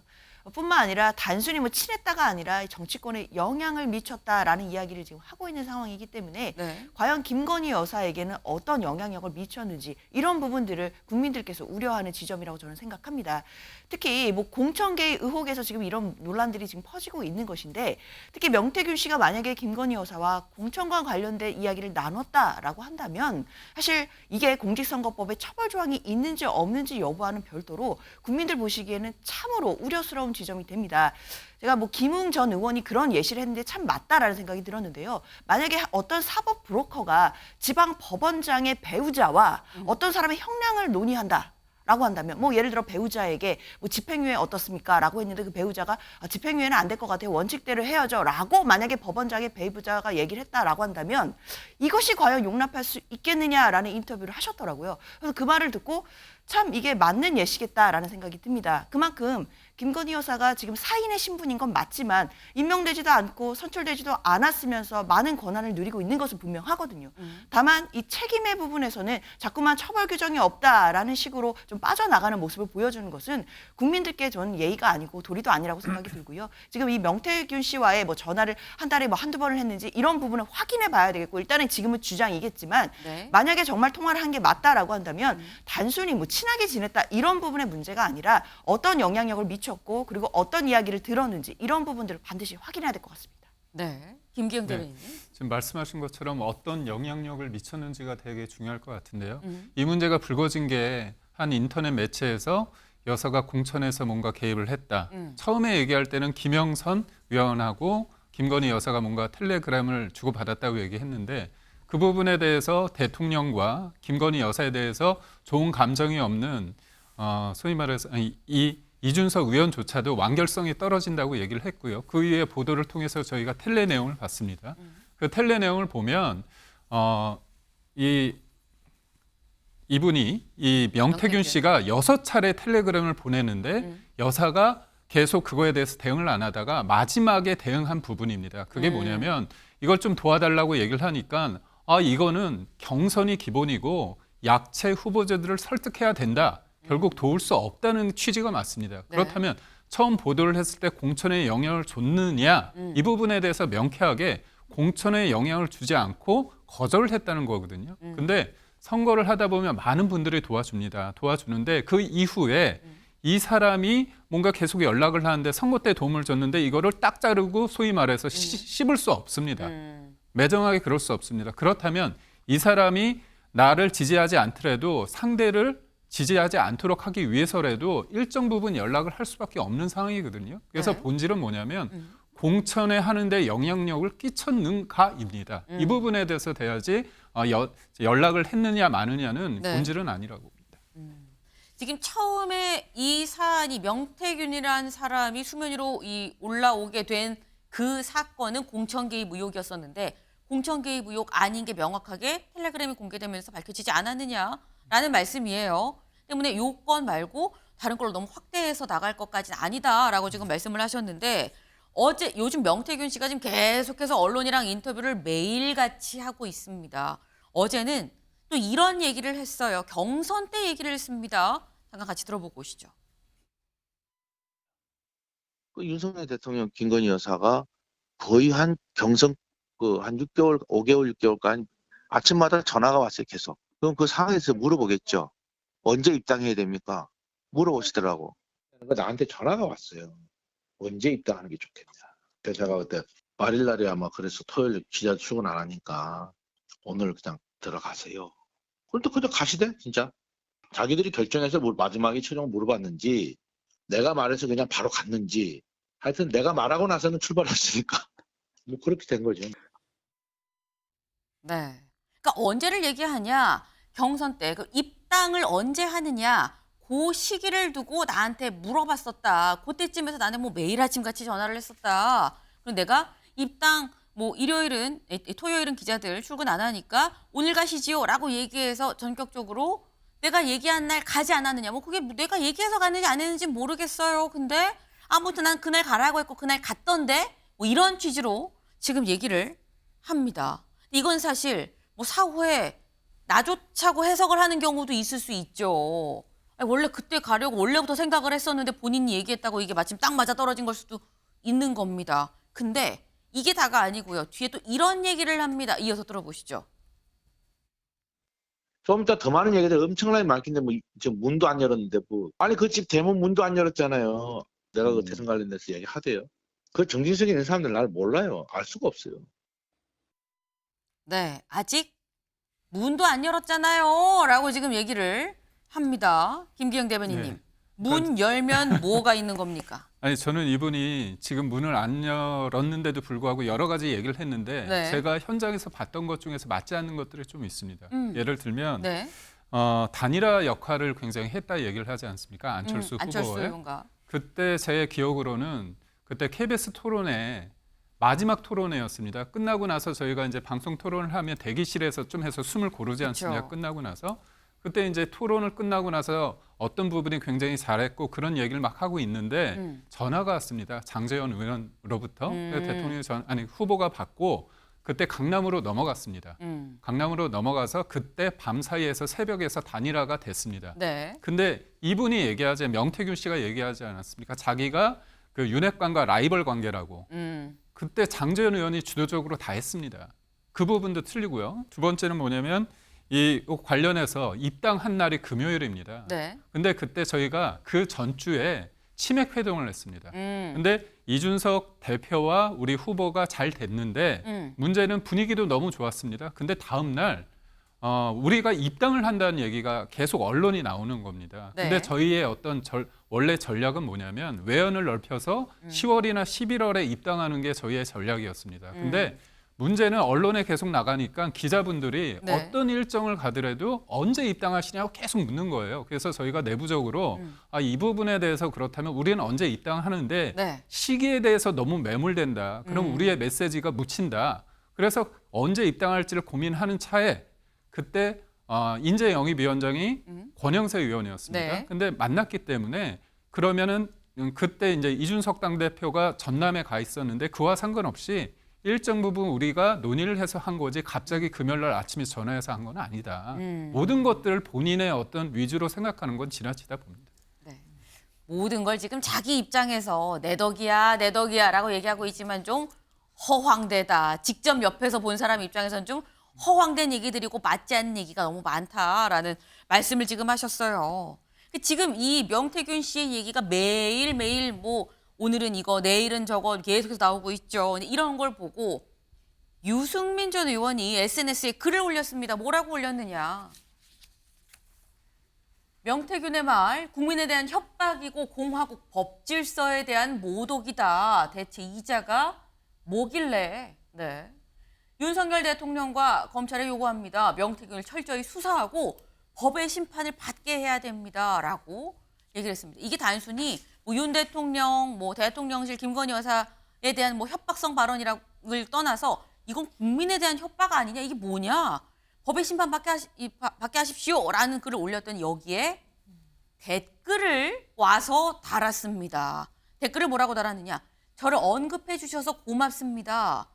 뿐만 아니라 단순히 뭐 친했다가 아니라 정치권에 영향을 미쳤다라는 이야기를 지금 하고 있는 상황이기 때문에 네. 과연 김건희 여사에게는 어떤 영향력을 미쳤는지 이런 부분들을 국민들께서 우려하는 지점이라고 저는 생각합니다. 특히 뭐 공천계의 의혹에서 지금 이런 논란들이 지금 퍼지고 있는 것인데 특히 명태균 씨가 만약에 김건희 여사와 공천과 관련된 이야기를 나눴다라고 한다면 사실 이게 공직선거법에 처벌 조항이 있는지 없는지 여부와는 별도로 국민들 보시기에는 참으로 우려스러운 지점이 됩니다. 제가 뭐 김웅 전 의원이 그런 예시를 했는데 참 맞다라는 생각이 들었는데요. 만약에 어떤 사법 브로커가 지방 법원장의 배우자와 어떤 사람의 형량을 논의한다. 라고 한다면 뭐 예를 들어 배우자에게 뭐 집행유예 어떻습니까? 라고 했는데 그 배우자가 집행유예는 안 될 것 같아요. 원칙대로 해야죠. 라고 만약에 법원장의 배우자가 얘기를 했다라고 한다면 이것이 과연 용납할 수 있겠느냐라는 인터뷰를 하셨더라고요. 그래서 그 말을 듣고 참 이게 맞는 예시겠다라는 생각이 듭니다. 그만큼 김건희 여사가 지금 사인의 신분인 건 맞지만 임명되지도 않고 선출되지도 않았으면서 많은 권한을 누리고 있는 것은 분명하거든요. 다만 이 책임의 부분에서는 자꾸만 처벌 규정이 없다라는 식으로 좀 빠져나가는 모습을 보여주는 것은 국민들께 저는 예의가 아니고 도리도 아니라고 생각이 들고요. 지금 이 명태균 씨와의 뭐 전화를 한 달에 뭐 한두 번을 했는지 이런 부분을 확인해 봐야 되겠고 일단은 지금은 주장이겠지만 네. 만약에 정말 통화를 한 게 맞다라고 한다면 단순히 뭐 친하게 지냈다 이런 부분의 문제가 아니라 어떤 영향력을 미쳤고 그리고 어떤 이야기를 들었는지 이런 부분들을 반드시 확인해야 될 것 같습니다. 네. 김기영 네. 대변인님. 지금 말씀하신 것처럼 어떤 영향력을 미쳤는지가 되게 중요할 것 같은데요. 이 문제가 불거진 게 한 인터넷 매체에서 여사가 공천에서 뭔가 개입을 했다. 처음에 얘기할 때는 김영선 의원하고 김건희 여사가 뭔가 텔레그램을 주고받았다고 얘기했는데 그 부분에 대해서 대통령과 김건희 여사에 대해서 좋은 감정이 없는 소위 말해서 이준석 의원조차도 완결성이 떨어진다고 얘기를 했고요. 그 이후에 보도를 통해서 저희가 텔레 내용을 봤습니다. 그 텔레 내용을 보면 이분이 이 명태균 씨가 6차례 텔레그램을 보내는데 여사가 계속 그거에 대해서 대응을 안 하다가 마지막에 대응한 부분입니다. 그게 뭐냐면 이걸 좀 도와달라고 얘기를 하니까 이거는 경선이 기본이고 약체 후보자들을 설득해야 된다. 결국 도울 수 없다는 취지가 맞습니다. 그렇다면 처음 보도를 했을 때 공천에 영향을 줬느냐 이 부분에 대해서 명쾌하게 공천에 영향을 주지 않고 거절을 했다는 거거든요. 근데 선거를 하다 보면 많은 분들이 도와줍니다. 도와주는데 그 이후에 이 사람이 뭔가 계속 연락을 하는데 선거 때 도움을 줬는데 이거를 딱 자르고 소위 말해서 씹을 수 없습니다. 매정하게 그럴 수 없습니다. 그렇다면 이 사람이 나를 지지하지 않더라도 상대를 지지하지 않도록 하기 위해서라도 일정 부분 연락을 할 수밖에 없는 상황이거든요. 그래서 본질은 뭐냐면 공천에 하는데 영향력을 끼쳤는가입니다. 이 부분에 대해서 돼야지 연락을 했느냐 마느냐는 본질은 아니라고 봅니다. 지금 처음에 이 사안이 명태균이라는 사람이 수면 위로 올라오게 된 그 사건은 공천 개입 의혹이었었는데 공천 개입 의혹 아닌 게 명확하게 텔레그램이 공개되면서 밝혀지지 않았느냐라는 말씀이에요. 때문에 요건 말고 다른 걸로 너무 확대해서 나갈 것까지는 아니다라고 지금 말씀을 하셨는데 요즘 명태균 씨가 지금 계속해서 언론이랑 인터뷰를 매일같이 하고 있습니다. 어제는 또 이런 얘기를 했어요. 경선 때 얘기를 했습니다. 잠깐 같이 들어보고 오시죠. 그 윤석열 대통령 김건희 여사가 거의 한 경선 한 6개월, 5개월, 6개월간 아침마다 전화가 왔어요, 계속. 그럼 그 상황에서 물어보겠죠. 언제 입당해야 됩니까? 물어보시더라고. 그러니까 나한테 전화가 왔어요. 언제 입당하는 게 좋겠냐. 그래서 제가 그때 말일날이 아마 그래서 토요일 기자 출근 안 하니까 오늘 그냥 들어가세요. 그런데 그냥 가시대 진짜. 자기들이 결정해서 마지막에 최종 물어봤는지 내가 말해서 그냥 바로 갔는지 하여튼 내가 말하고 나서는 출발했으니까 뭐 그렇게 된 거죠. 네. 그러니까 언제를 얘기하냐? 경선 때 그 입당을 언제 하느냐? 그 시기를 두고 나한테 물어봤었다. 그때쯤에서 나는 뭐 매일 아침같이 전화를 했었다. 그리고 내가 입당 뭐 토요일은 기자들 출근 안 하니까 오늘 가시지요라고 얘기해서 전격적으로 내가 얘기한 날 가지 않았느냐. 뭐 그게 내가 얘기해서 갔는지 안 했는지 모르겠어요. 근데 아무튼 난 그날 가라고 했고 그날 갔던데 뭐 이런 취지로 지금 얘기를 합니다. 이건 사실 뭐 사후에 나조차고 해석을 하는 경우도 있을 수 있죠. 아니, 원래 그때 가려고 원래부터 생각을 했었는데 본인이 얘기했다고 이게 마침 딱 맞아 떨어진 걸 수도 있는 겁니다. 근데 이게 다가 아니고요. 뒤에 또 이런 얘기를 합니다. 이어서 들어보시죠. 좀 이따 더 많은 얘기들 엄청나게 많긴데 뭐 지금 문도 안 열었는데 뭐 아니 그 집 대문 문도 안 열었잖아요. 내가 그 대선 관련돼서 얘기하대요. 그 정진석이 있는 사람들 나를 몰라요. 알 수가 없어요. 네, 아직 문도 안 열었잖아요. 라고 지금 얘기를 합니다. 김기영 대변인님. 네. 문 열면 뭐가 있는 겁니까? 아니 저는 이분이 지금 문을 안 열었는데도 불구하고 여러 가지 얘기를 했는데 네. 제가 현장에서 봤던 것 중에서 맞지 않는 것들이 좀 있습니다. 예를 들면 네. 단일화 역할을 굉장히 했다 얘기를 하지 않습니까? 안철수 안철수 후보에. 의원과. 그때 제 기억으로는 그때 KBS 토론회 마지막 토론회였습니다. 끝나고 나서 저희가 이제 방송 토론을 하면 대기실에서 좀 해서 숨을 고르지 않습니까? 그쵸. 끝나고 나서. 그때 이제 토론을 끝나고 나서 어떤 부분이 굉장히 잘했고 그런 얘기를 막 하고 있는데 전화가 왔습니다. 장제원 의원으로부터 후보가 받고 그때 강남으로 넘어갔습니다. 강남으로 넘어가서 그때 밤사이에서 새벽에서 단일화가 됐습니다. 네. 근데 이분이 얘기하지 명태균 씨가 얘기하지 않았습니까? 자기가 그 윤핵관과 라이벌 관계라고. 그때 장제원 의원이 주도적으로 다 했습니다. 그 부분도 틀리고요. 두 번째는 뭐냐면 이 관련해서 입당한 날이 금요일입니다. 네. 근데 그때 저희가 그 전주에 치맥 회동을 했습니다. 근데 이준석 대표와 우리 후보가 잘 됐는데 문제는 분위기도 너무 좋았습니다. 근데 다음 날 우리가 입당을 한다는 얘기가 계속 언론이 나오는 겁니다. 네. 근데 저희의 어떤 원래 전략은 뭐냐면 외연을 넓혀서 10월이나 11월에 입당하는 게 저희의 전략이었습니다. 근데 문제는 언론에 계속 나가니까 기자분들이 네. 어떤 일정을 가더라도 언제 입당하시냐고 계속 묻는 거예요. 그래서 저희가 내부적으로 이 부분에 대해서 그렇다면 우리는 언제 입당하는데 네. 시기에 대해서 너무 매몰된다. 그럼 우리의 메시지가 묻힌다. 그래서 언제 입당할지를 고민하는 차에 그때 인재영입위원장이 권영세 의원이었습니다. 네. 근데 만났기 때문에 그러면은 그때 이제 이준석 당대표가 전남에 가 있었는데 그와 상관없이 일정 부분 우리가 논의를 해서 한 거지 갑자기 금요일날 아침에 전화해서 한 건 아니다. 모든 것들을 본인의 어떤 위주로 생각하는 건 지나치다 봅니다. 네. 모든 걸 지금 자기 입장에서 내 덕이야, 내 덕이야라고 얘기하고 있지만 좀 허황되다. 직접 옆에서 본 사람 입장에서는 좀 허황된 얘기들이고 맞지 않는 얘기가 너무 많다라는 말씀을 지금 하셨어요. 지금 이 명태균 씨의 얘기가 매일매일 뭐 오늘은 이거, 내일은 저거 계속해서 나오고 있죠. 이런 걸 보고 유승민 전 의원이 SNS에 글을 올렸습니다. 뭐라고 올렸느냐. 명태균의 말, 국민에 대한 협박이고 공화국 법질서에 대한 모독이다. 대체 이자가 뭐길래. 네. 윤석열 대통령과 검찰에 요구합니다. 명태균을 철저히 수사하고 법의 심판을 받게 해야 됩니다. 라고 얘기를 했습니다. 이게 단순히 뭐 윤 대통령, 뭐 대통령실 김건희 여사에 대한 뭐 협박성 발언을 떠나서 이건 국민에 대한 협박 아니냐? 이게 뭐냐? 법의 심판 받게 하십시오라는 글을 올렸더니 여기에 댓글을 와서 달았습니다. 댓글을 뭐라고 달았느냐? 저를 언급해 주셔서 고맙습니다.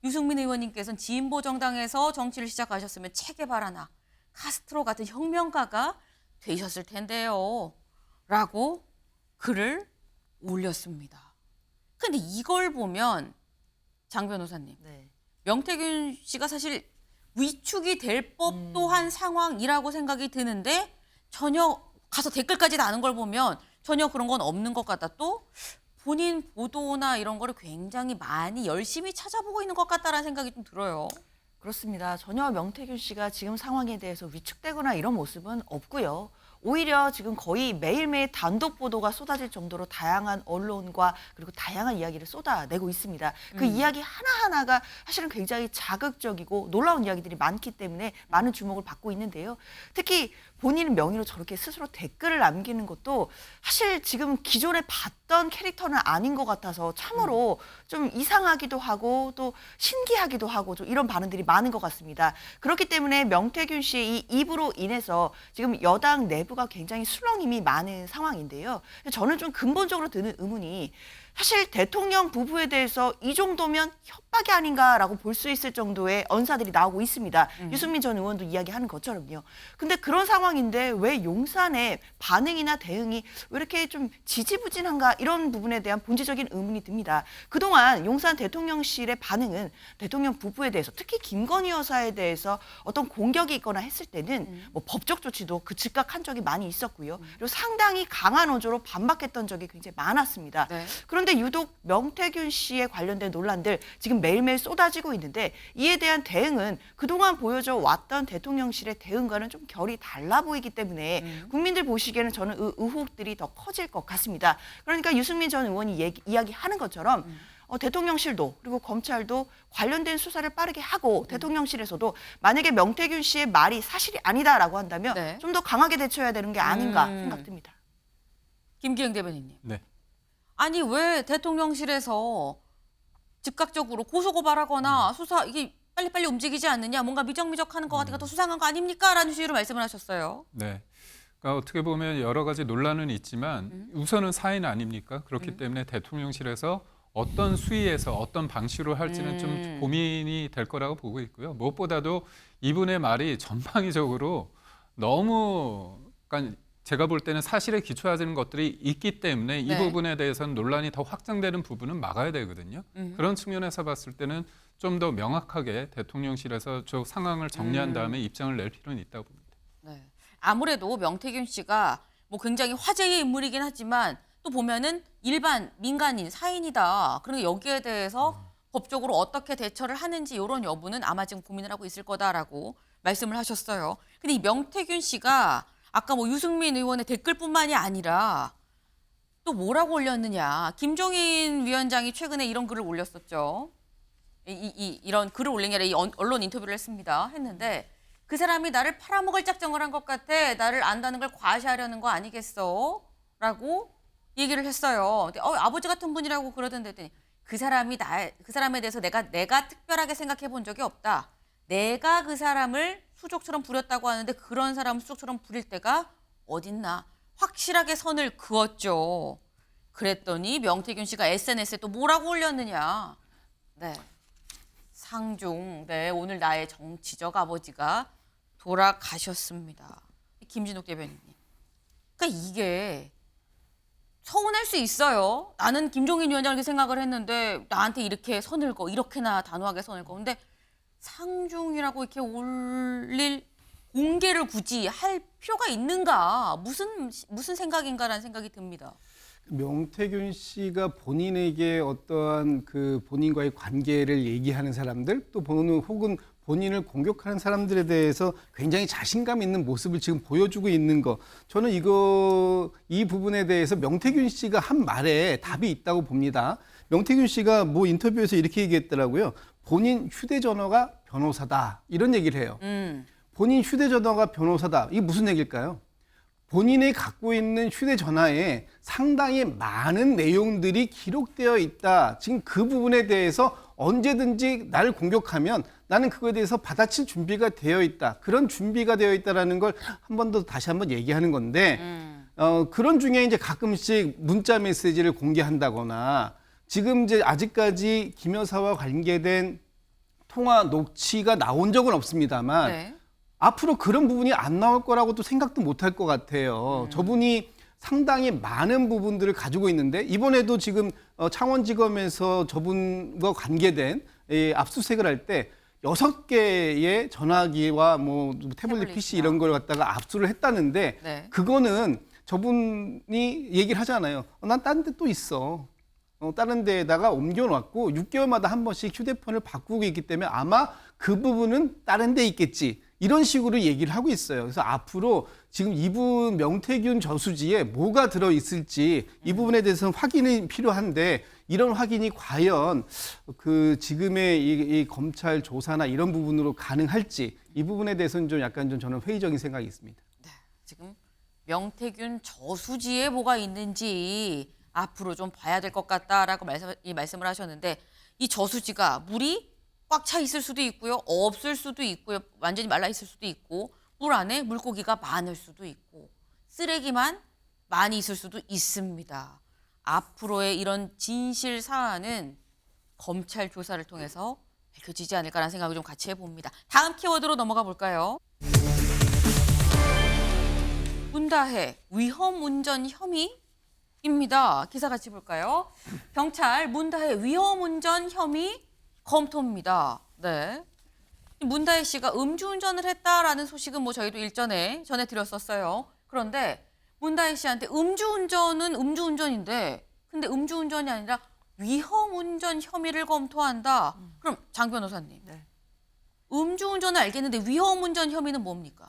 유승민 의원님께서는 진보 정당에서 정치를 시작하셨으면 체게바라나 카스트로 같은 혁명가가 되셨을 텐데요. 라고 글을 올렸습니다. 근데 이걸 보면 장 변호사님, 네. 명태균 씨가 사실 위축이 될 법도 한 상황이라고 생각이 드는데 전혀 가서 댓글까지 다는 걸 보면 전혀 그런 건 없는 것 같다. 또 본인 보도나 이런 거를 굉장히 많이 열심히 찾아보고 있는 것 같다라는 생각이 좀 들어요. 그렇습니다. 전혀 명태균 씨가 지금 상황에 대해서 위축되거나 이런 모습은 없고요. 오히려 지금 거의 매일매일 단독 보도가 쏟아질 정도로 다양한 언론과 그리고 다양한 이야기를 쏟아내고 있습니다. 그 이야기 하나하나가 사실은 굉장히 자극적이고 놀라운 이야기들이 많기 때문에 많은 주목을 받고 있는데요. 특히 본인 명의로 저렇게 스스로 댓글을 남기는 것도 사실 지금 기존에 봤던 캐릭터는 아닌 것 같아서 참으로 좀 이상하기도 하고 또 신기하기도 하고 좀 이런 반응들이 많은 것 같습니다. 그렇기 때문에 명태균 씨의 이 입으로 인해서 지금 여당 내부가 굉장히 술렁임이 많은 상황인데요. 저는 좀 근본적으로 드는 의문이 사실 대통령 부부에 대해서 이 정도면 협박이 아닌가라고 볼 수 있을 정도의 언사들이 나오고 있습니다. 유승민 전 의원도 이야기하는 것처럼요. 근데 그런 상황인데 왜 용산의 반응이나 대응이 왜 이렇게 좀 지지부진한가 이런 부분에 대한 본질적인 의문이 듭니다. 그동안 용산 대통령실의 반응은 대통령 부부에 대해서 특히 김건희 여사에 대해서 어떤 공격이 있거나 했을 때는 뭐 법적 조치도 그 즉각 한 적이 많이 있었고요. 그리고 상당히 강한 어조로 반박했던 적이 굉장히 많았습니다. 네. 그런데 유독 명태균 씨에 관련된 논란들 지금 매일매일 쏟아지고 있는데 이에 대한 대응은 그동안 보여져 왔던 대통령실의 대응과는 좀 결이 달라 보이기 때문에 국민들 보시기에는 저는 의혹들이 더 커질 것 같습니다. 그러니까 유승민 전 의원이 이야기하는 것처럼 대통령실도 그리고 검찰도 관련된 수사를 빠르게 하고 대통령실에서도 만약에 명태균 씨의 말이 사실이 아니다라고 한다면 네. 좀 더 강하게 대처해야 되는 게 아닌가 생각됩니다. 김기영 대변인님. 네. 아니 왜 대통령실에서 즉각적으로 고소고발하거나 수사 이게 빨리빨리 움직이지 않느냐, 뭔가 미적미적하는 것 같아가 더 수상한 거 아닙니까? 라는 취지로 말씀을 하셨어요. 네. 그러니까 어떻게 보면 여러 가지 논란은 있지만 우선은 사인 아닙니까? 그렇기 때문에 대통령실에서 어떤 수위에서 어떤 방식으로 할지는 좀 고민이 될 거라고 보고 있고요. 무엇보다도 이분의 말이 전방위적으로 너무 그러니까 제가 볼 때는 사실에 기초하는 것들이 있기 때문에 이 네. 부분에 대해서는 논란이 더 확장되는 부분은 막아야 되거든요. 그런 측면에서 봤을 때는 좀 더 명확하게 대통령실에서 저 상황을 정리한 다음에 입장을 낼 필요는 있다고 봅니다. 네. 아무래도 명태균 씨가 뭐 굉장히 화제의 인물이긴 하지만 또 보면은 일반 민간인 사인이다. 그리고 여기에 대해서 법적으로 어떻게 대처를 하는지 이런 여부는 아마 지금 고민을 하고 있을 거다라고 말씀을 하셨어요. 근데 이 명태균 씨가 아까 뭐 유승민 의원의 댓글뿐만이 아니라 또 뭐라고 올렸느냐. 김종인 위원장이 최근에 이런 글을 올렸었죠. 이런 글을 올린 게 아니라 이 언론 인터뷰를 했는데 그 사람이 나를 팔아먹을 작정을 한 것 같아. 나를 안다는 걸 과시하려는 거 아니겠어? 라고 얘기를 했어요. 근데 아버지 같은 분이라고 그러던데 했더니 그 사람에 대해서 내가 특별하게 생각해 본 적이 없다. 내가 그 사람을 수족처럼 부렸다고 하는데 그런 사람을 수족처럼 부릴 때가 어딨나. 확실하게 선을 그었죠. 그랬더니 명태균 씨가 SNS에 또 뭐라고 올렸느냐. 네. 상중, 네, 오늘 나의 정치적 아버지가 돌아가셨습니다. 김진욱 대변인님. 그러니까 이게 서운할 수 있어요. 나는 김종인 위원장 이렇게 생각을 했는데 나한테 이렇게 선을 그어, 이렇게나 단호하게 선을 그어. 근데 상중이라고 이렇게 올릴 공개를 굳이 할 필요가 있는가? 무슨 생각인가라는 생각이 듭니다. 명태균 씨가 본인에게 어떠한 그 본인과의 관계를 얘기하는 사람들 또 혹은 본인을 공격하는 사람들에 대해서 굉장히 자신감 있는 모습을 지금 보여주고 있는 거 저는 이 부분에 대해서 명태균 씨가 한 말에 답이 있다고 봅니다. 명태균 씨가 뭐 인터뷰에서 이렇게 얘기했더라고요. 본인 휴대전화가 변호사다 이런 얘기를 해요. 본인 휴대전화가 변호사다 이게 무슨 얘기일까요? 본인이 갖고 있는 휴대전화에 상당히 많은 내용들이 기록되어 있다. 지금 그 부분에 대해서 언제든지 나를 공격하면 나는 그거에 대해서 받아칠 준비가 되어 있다. 그런 준비가 되어 있다라는 걸 한 번 더 다시 한번 얘기하는 건데 그런 중에 이제 가끔씩 문자 메시지를 공개한다거나 지금 이제 아직까지 김 여사와 관계된 통화 녹취가 나온 적은 없습니다만 네. 앞으로 그런 부분이 안 나올 거라고도 생각도 못할 것 같아요. 저분이 상당히 많은 부분들을 가지고 있는데 이번에도 지금 창원지검에서 저분과 관계된 압수수색을 할 때 6개의 전화기와 뭐 태블릿 PC 이런 걸 갖다가 압수를 했다는데 네. 그거는 저분이 얘기를 하잖아요. 난 다른 데 또 있어. 다른 데에다가 옮겨놨고 6개월마다 한 번씩 휴대폰을 바꾸고 있기 때문에 아마 그 부분은 다른 데 있겠지. 이런 식으로 얘기를 하고 있어요. 그래서 앞으로 지금 이분 명태균 저수지에 뭐가 들어있을지 이 부분에 대해서는 확인이 필요한데 이런 확인이 과연 그 지금의 이 검찰 조사나 이런 부분으로 가능할지 이 부분에 대해서는 좀 약간 좀 저는 회의적인 생각이 있습니다. 네, 지금 명태균 저수지에 뭐가 있는지 앞으로 좀 봐야 될 것 같다라고 말씀을 하셨는데 이 저수지가 물이 꽉 차 있을 수도 있고요. 없을 수도 있고요. 완전히 말라 있을 수도 있고 물 안에 물고기가 많을 수도 있고 쓰레기만 많이 있을 수도 있습니다. 앞으로의 이런 진실 사안은 검찰 조사를 통해서 밝혀지지 않을까라는 생각을 좀 같이 해봅니다. 다음 키워드로 넘어가 볼까요? 문다혜 위험 운전 혐의입니다. 기사 같이 볼까요? 경찰 문다혜 위험 운전 혐의 검토입니다. 네. 문다혜 씨가 음주운전을 했다라는 소식은 뭐 저희도 일전에 전해드렸었어요. 그런데 문다혜 씨한테 음주운전은 음주운전인데 근데 음주운전이 아니라 위험운전 혐의를 검토한다. 그럼 장 변호사님. 네. 음주운전은 알겠는데 위험운전 혐의는 뭡니까?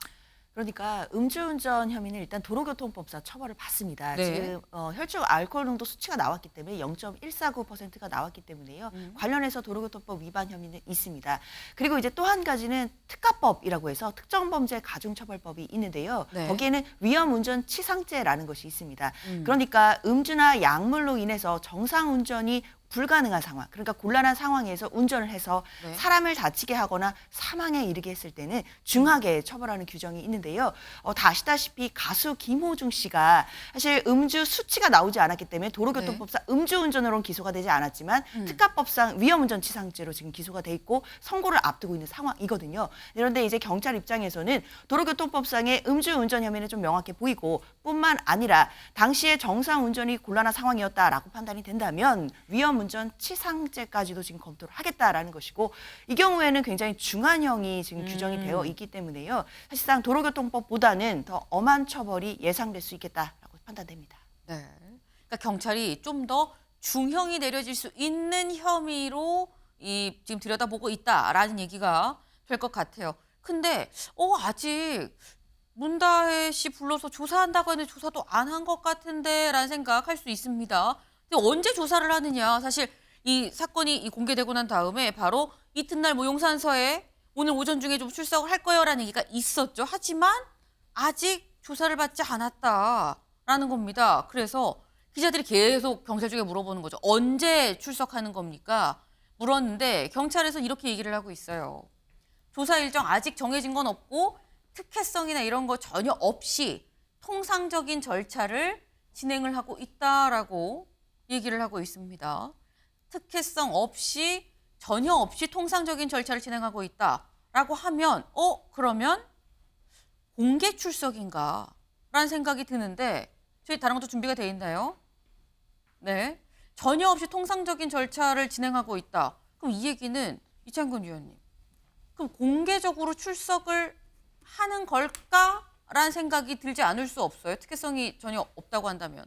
그러니까 음주운전 혐의는 일단 도로교통법상 처벌을 받습니다. 네. 지금 혈중 알코올 농도 수치가 나왔기 때문에 0.149%가 나왔기 때문에요. 관련해서 도로교통법 위반 혐의는 있습니다. 그리고 이제 또 한 가지는 특가법이라고 해서 특정범죄 가중처벌법이 있는데요. 네. 거기에는 위험운전치상죄라는 것이 있습니다. 그러니까 음주나 약물로 인해서 정상운전이 불가능한 상황, 그러니까 곤란한 상황에서 운전을 해서 네. 사람을 다치게 하거나 사망에 이르게 했을 때는 중하게 처벌하는 규정이 있는데요. 다 아시다시피 가수 김호중 씨가 사실 음주 수치가 나오지 않았기 때문에 도로교통법상 음주운전으로는 기소가 되지 않았지만 특가법상 위험운전치상죄로 지금 기소가 돼 있고 선고를 앞두고 있는 상황이거든요. 그런데 이제 경찰 입장에서는 도로교통법상의 음주운전 혐의는 좀 명확해 보이고 뿐만 아니라 당시에 정상운전이 곤란한 상황이었다라고 판단이 된다면 위험운전치상죄까지도 지금 검토를 하겠다라는 것이고 이 경우에는 굉장히 중한형이 지금 규정이 되어 있기 때문에요. 사실상 도로교통법보다는 더 엄한 처벌이 예상될 수 있겠다라고 판단됩니다. 네. 그러니까 경찰이 좀 더 중형이 내려질 수 있는 혐의로 지금 들여다보고 있다라는 얘기가 될 것 같아요. 근데 아직 문다혜 씨 불러서 조사한다고 했는데 조사도 안 한 것 같은데라는 생각할 수 있습니다. 근데 언제 조사를 하느냐. 사실 이 사건이 공개되고 난 다음에 바로 이튿날 뭐 용산서에 오늘 오전 중에 좀 출석을 할 거예요라는 얘기가 있었죠. 하지만 아직 조사를 받지 않았다라는 겁니다. 그래서 기자들이 계속 경찰 쪽에 물어보는 거죠. 언제 출석하는 겁니까? 물었는데 경찰에서 이렇게 얘기를 하고 있어요. 조사 일정 아직 정해진 건 없고 특혜성이나 이런 거 전혀 없이 통상적인 절차를 진행을 하고 있다라고 얘기를 하고 있습니다. 특혜성 없이 전혀 없이 통상적인 절차를 진행하고 있다라고 하면 그러면 공개 출석인가? 라는 생각이 드는데 저희 다른 것도 준비가 돼 있나요? 네. 전혀 없이 통상적인 절차를 진행하고 있다. 그럼 이 얘기는 이창근 위원님. 그럼 공개적으로 출석을 하는 걸까라는 생각이 들지 않을 수 없어요. 특혜성이 전혀 없다고 한다면.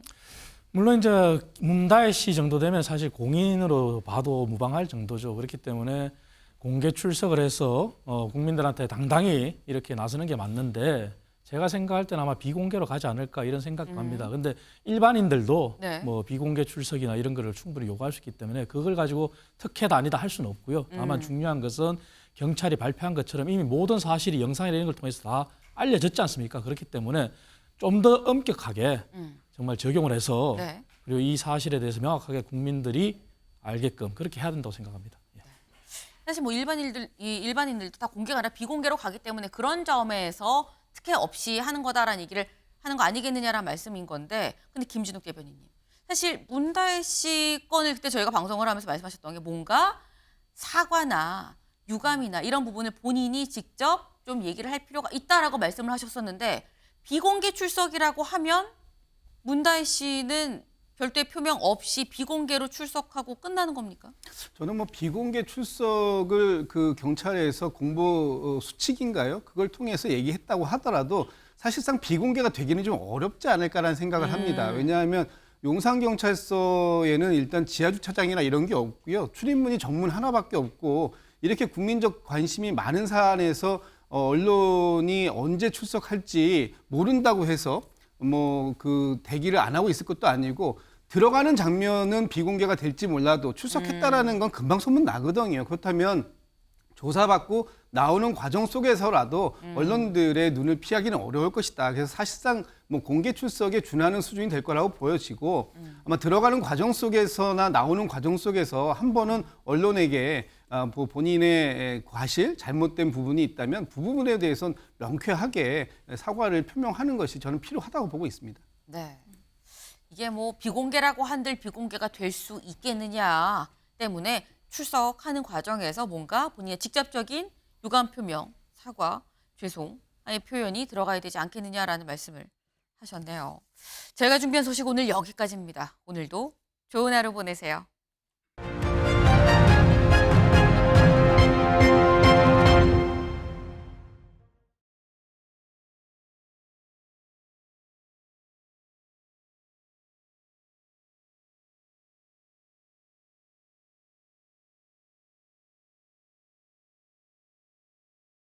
물론 이제 문다혜 씨 정도 되면 사실 공인으로 봐도 무방할 정도죠. 그렇기 때문에 공개 출석을 해서 국민들한테 당당히 이렇게 나서는 게 맞는데 제가 생각할 때는 아마 비공개로 가지 않을까 이런 생각도 합니다. 근데 일반인들도 네. 뭐 비공개 출석이나 이런 거를 충분히 요구할 수 있기 때문에 그걸 가지고 특혜다 아니다 할 수는 없고요. 다만 중요한 것은 경찰이 발표한 것처럼 이미 모든 사실이 영상이나 이런 걸 통해서 다 알려졌지 않습니까? 그렇기 때문에 좀 더 엄격하게 정말 적용을 해서 네. 그리고 이 사실에 대해서 명확하게 국민들이 알게끔 그렇게 해야 된다고 생각합니다. 예. 사실 뭐 일반인들도 다 공개가 아니라 비공개로 가기 때문에 그런 점에서 특혜 없이 하는 거다라는 얘기를 하는 거 아니겠느냐라는 말씀인 건데 근데 김진욱 대변인님 사실 문다혜 씨 건을 그때 저희가 방송을 하면서 말씀하셨던 게 뭔가 사과나 유감이나 이런 부분을 본인이 직접 좀 얘기를 할 필요가 있다라고 말씀을 하셨었는데 비공개 출석이라고 하면 문다혜 씨는 별도의 표명 없이 비공개로 출석하고 끝나는 겁니까? 저는 뭐 비공개 출석을 그 경찰에서 공보 수칙인가요? 그걸 통해서 얘기했다고 하더라도 사실상 비공개가 되기는 좀 어렵지 않을까라는 생각을 합니다. 왜냐하면 용산경찰서에는 일단 지하주차장이나 이런 게 없고요. 출입문이 정문 하나밖에 없고 이렇게 국민적 관심이 많은 사안에서 언론이 언제 출석할지 모른다고 해서 뭐 그 대기를 안 하고 있을 것도 아니고 들어가는 장면은 비공개가 될지 몰라도 출석했다라는 건 금방 소문 나거든요. 그렇다면 조사받고 나오는 과정 속에서라도 언론들의 눈을 피하기는 어려울 것이다. 그래서 사실상 뭐 공개 출석에 준하는 수준이 될 거라고 보여지고 아마 들어가는 과정 속에서나 나오는 과정 속에서 한 번은 언론에게 뭐 본인의 과실, 잘못된 부분이 있다면 그 부분에 대해서는 명쾌하게 사과를 표명하는 것이 저는 필요하다고 보고 있습니다. 네. 이게 뭐 비공개라고 한들 비공개가 될 수 있겠느냐 때문에 출석하는 과정에서 뭔가 본인의 직접적인 유감 표명, 사과, 죄송의 표현이 들어가야 되지 않겠느냐라는 말씀을 하셨네요. 제가 준비한 소식 오늘 여기까지입니다. 오늘도 좋은 하루 보내세요.